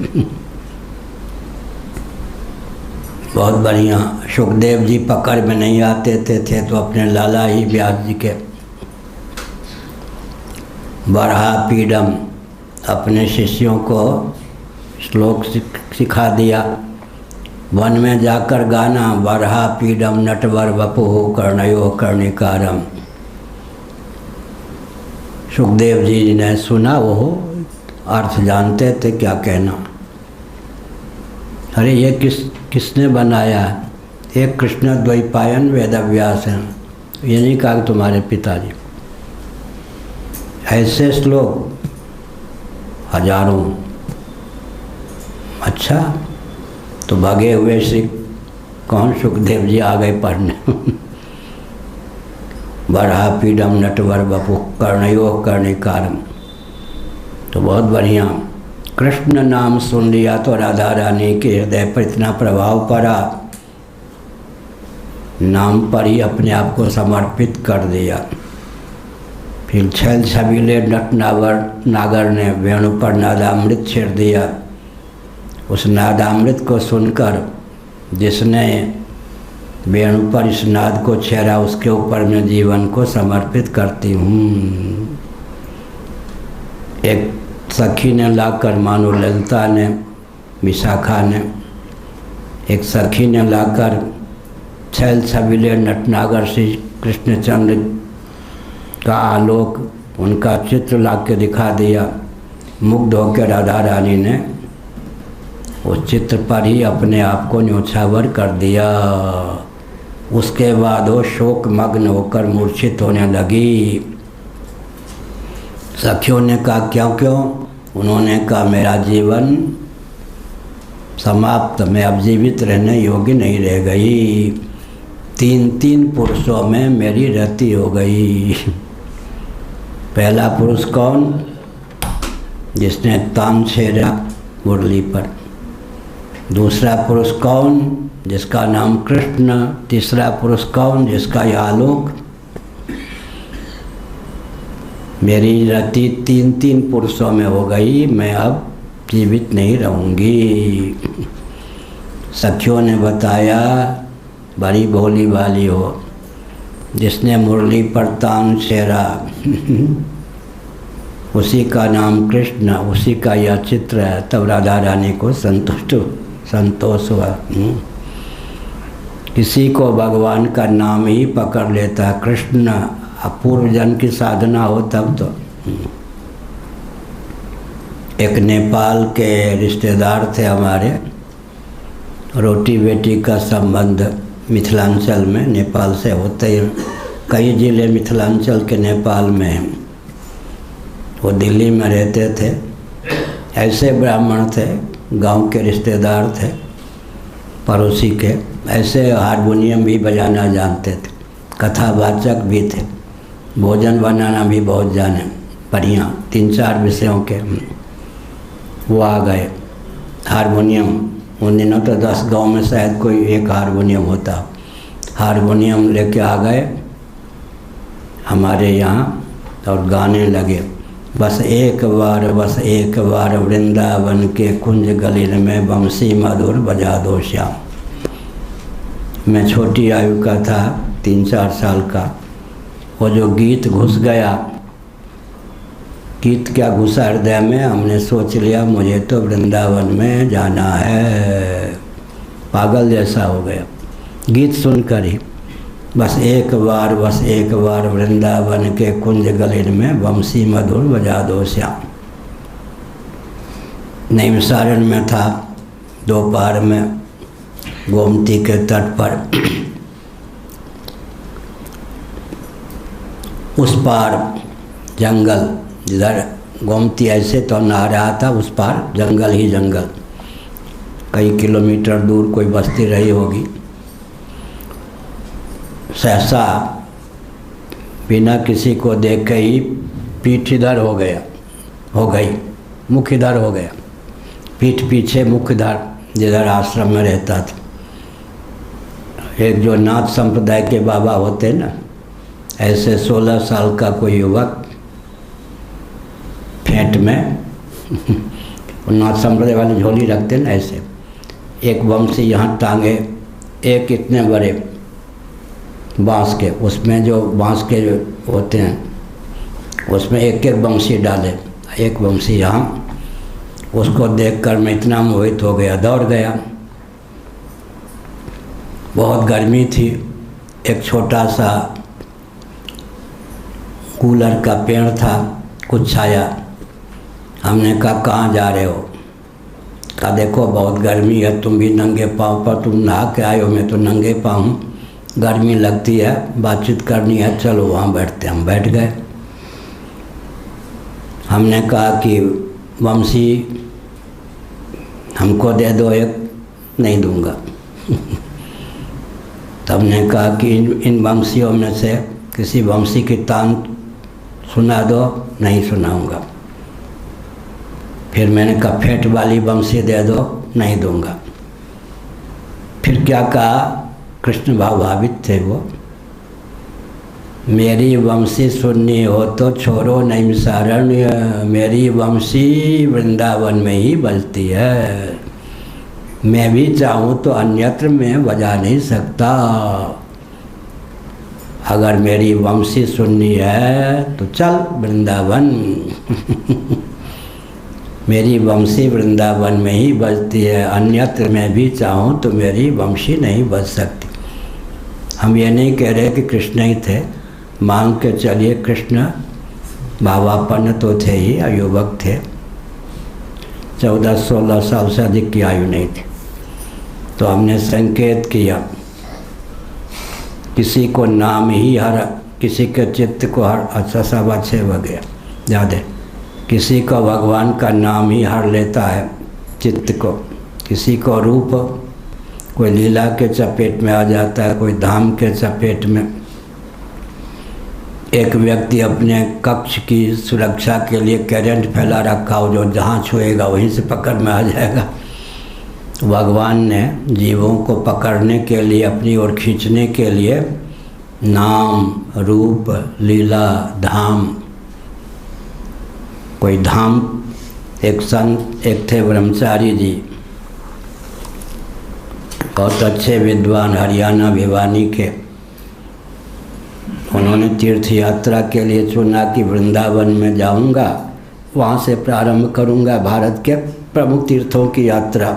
बहुत बढ़िया। सुखदेव जी पकड़ में नहीं आते थे तो अपने लाला ही व्यास जी के बरहा पीडम अपने शिष्यों को श्लोक सिखा दिया। वन में जाकर गाना, बरहा पीडम नटवर वपुः कर्णयो कर्णिकारम। सुखदेव जी ने सुना, वो अर्थ जानते थे क्या कहना। अरे ये किसने बनाया? एक कृष्ण द्वैपायन वेदव्यास हैं, ये नहीं कहा तुम्हारे पिताजी। ऐसे श्लोक हजारों। अच्छा, तो भागे हुए श्री कौन? सुखदेव जी आ गए पढ़ने। बरहा पीडम नटवर वपुः कर्णयो कर्णिकारम। तो बहुत बढ़िया। कृष्ण नाम सुन लिया तो राधा रानी के हृदय पर इतना प्रभाव पड़ा, नाम पर ही अपने आप को समर्पित कर दिया। फिर छैल छबीले नट नागर ने वेणु पर नादामृत छेड़ दिया। उस नादामृत को सुनकर जिसने वेणु पर इस नाद को छेड़ा, उसके ऊपर मैं जीवन को समर्पित करती हूँ। एक सखी ने लाकर, मानो ललिता ने, विशाखा ने, एक सखी ने लाकर छैल छबीले नटनागर श्री कृष्णचंद्र का आलोक, उनका चित्र ला के दिखा दिया। मुग्ध होकर राधा रानी ने उस चित्र पर ही अपने आप को न्योछावर कर दिया। उसके बाद वो शोक मग्न होकर मूर्छित होने लगी। सखियों ने कहा क्यों क्यों? उन्होंने कहा मेरा जीवन समाप्त, मैं अब जीवित रहने योग्य नहीं रह गई। तीन पुरुषों में मेरी रति हो गई। पहला पुरुष कौन? जिसने तान छेड़ा मुरली पर। दूसरा पुरुष कौन? जिसका नाम कृष्ण। तीसरा पुरुष कौन? जिसका यह आलोक। मेरी रति तीन पुरुषों में हो गई, मैं अब जीवित नहीं रहूँगी। सखियों ने बताया बड़ी भोली भाली हो, जिसने मुरली पर तान छेड़ा उसी का नाम कृष्ण, उसी का यह चित्र है। तब राधा रानी को संतोष हुआ। किसी को भगवान का नाम ही पकड़ लेता है, कृष्ण, अपूर्व जन की साधना हो तब तो। एक नेपाल के रिश्तेदार थे हमारे, रोटी बेटी का संबंध मिथिलांचल में नेपाल से होते ही, कई जिले मिथिलांचल के नेपाल में हैं। वो दिल्ली में रहते थे। ऐसे ब्राह्मण थे, गांव के रिश्तेदार थे, पड़ोसी के। ऐसे हारमोनियम भी बजाना जानते थे, कथावाचक भी थे, भोजन बनाना भी बहुत जाने, बढ़िया 3-4 विषयों के। वो आ गए हारमोनियम। उन दिनों तो 10 गांव में शायद कोई एक हारमोनियम होता। हारमोनियम लेके आ गए हमारे यहाँ और गाने लगे। बस एक बार वृंदावन के कुंज गलिन में बंसी मधुर बजा दो श्याम। मैं छोटी आयु का था, 3-4 साल का। वो जो गीत घुस गया, गीत क्या घुसा हृदय में, हमने सोच लिया मुझे तो वृंदावन में जाना है। पागल जैसा हो गया गीत सुनकर ही। बस एक बार वृंदावन के कुंज गलिन में बंसी मधुर बजा दो श्याम। नैमिषारण्य में था, दोपहर में गोमती के तट पर। उस पार जंगल, जिधर गोमती ऐसे तो नहा रहा था, उस पार जंगल ही जंगल। कई किलोमीटर दूर कोई बस्ती रही होगी। सहसा बिना किसी को देखे ही पीठ इधर हो गई, मुख इधर हो गया, पीठ पीछे मुख इधर, जिधर आश्रम में रहता था। एक जो नाथ संप्रदाय के बाबा होते ना, ऐसे 16 साल का कोई युवक फेंट में नाथ संप्रदाय वाले झोली रखते ना, ऐसे एक बंसी यहाँ टांगे, एक इतने बड़े बांस के, उसमें जो बांस के जो होते हैं उसमें एक एक बंसी डाले, एक बंसी यहाँ। उसको देखकर मैं इतना मोहित हो गया, दौड़ गया। बहुत गर्मी थी। एक छोटा सा कूलर का पेड़ था, कुछ छाया। हमने कहा कहाँ जा रहे हो? कहा देखो बहुत गर्मी है, तुम भी नंगे पाँव पर, तुम नहा के आए हो, मैं तो नंगे पाँव हूँ, गर्मी लगती है, बातचीत करनी है, चलो वहाँ बैठते। हम बैठ गए। हमने कहा कि बंसी हमको दे दो एक। नहीं दूंगा। तब हमने कहा कि इन बंसियों में से किसी बंसी की तान सुना दो। नहीं सुनाऊंगा। फिर मैंने कहा फेंट वाली बंसी दे दो। नहीं दूंगा। फिर क्या कहा, कृष्ण भावित थे वो, मेरी बंसी सुननी हो तो छोड़ो नैमिषारण्य, मेरी बंसी वृंदावन में ही बजती है। मैं भी चाहूँ तो अन्यत्र में बजा नहीं सकता। अगर मेरी बंसी सुननी है तो चल वृंदावन। मेरी बंसी वृंदावन में ही बजती है, अन्यत्र मैं भी चाहूँ तो मेरी बंसी नहीं बज सकती। हम ये नहीं कह रहे कि कृष्ण ही थे, मान के चलिए कृष्ण बाबापन तो थे ही, युवक थे, 14-16 साल से अधिक की आयु नहीं थी। तो हमने संकेत किया, किसी को नाम ही किसी के चित्त को अच्छा सब अच्छे हो गया ज़्यादा, किसी को भगवान का नाम ही हर लेता है चित्त को, किसी को रूप, कोई लीला के चपेट में आ जाता है, कोई धाम के चपेट में। एक व्यक्ति अपने कक्ष की सुरक्षा के लिए करंट फैला रखा हो, जो जहाँ छुएगा वहीं से पकड़ में आ जाएगा। भगवान ने जीवों को पकड़ने के लिए, अपनी ओर खींचने के लिए नाम, रूप, लीला, धाम। कोई धाम, एक संत एक थे ब्रह्मचारी जी, बहुत अच्छे विद्वान, हरियाणा भिवानी के। उन्होंने तीर्थ यात्रा के लिए चुना कि वृंदावन में जाऊंगा, वहाँ से प्रारंभ करूंगा भारत के प्रमुख तीर्थों की यात्रा।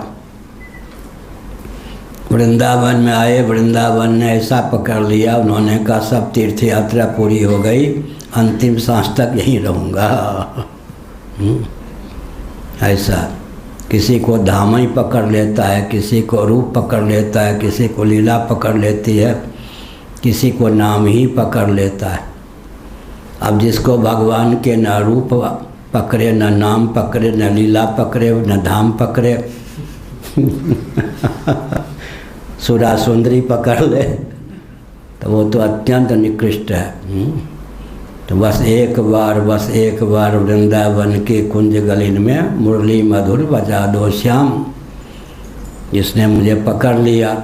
वृंदावन में आए, वृंदावन ने ऐसा पकड़ लिया, उन्होंने कहा सब तीर्थ यात्रा पूरी हो गई, अंतिम सांस तक यहीं रहूँगा। ऐसा किसी को धाम ही पकड़ लेता है, किसी को रूप पकड़ लेता है, किसी को लीला पकड़ लेती है, किसी को नाम ही पकड़ लेता है। अब जिसको भगवान के न रूप पकड़े, न नाम पकड़े, न लीला पकड़े, न धाम पकड़े, सुरा सुंदरी पकड़ ले तो वो तो अत्यंत निकृष्ट है। तो बस एक बार वृंदावन के कुंज गलिन में मुरली मधुर बजा दो श्याम। जिसने मुझे पकड़ लिया,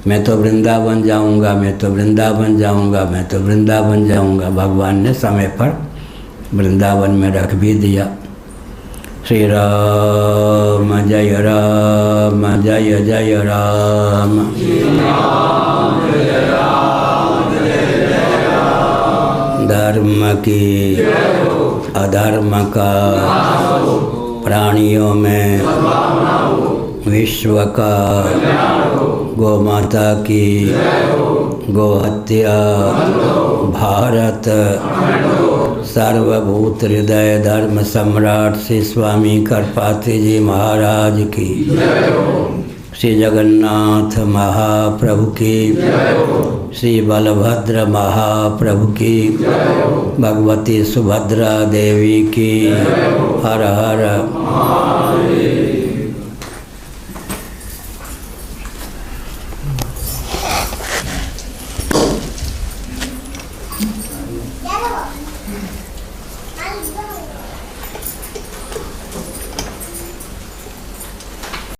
मैं तो वृंदावन जाऊंगा, मैं तो वृंदावन जाऊंगा, मैं तो वृंदावन जाऊंगा, भगवान ने समय पर वृंदावन में रख भी दिया। श्री राम जय राम जय जय राम। धर्म की अधर्म का प्राणियों में विश्व का गोमाता की गोहत्या भारत सर्वभूत हृदय धर्म सम्राट श्री स्वामी करपात्री जी महाराज की, श्री जगन्नाथ महाप्रभु की, श्री बलभद्र महाप्रभु की, भगवती सुभद्रा देवी की। हर हर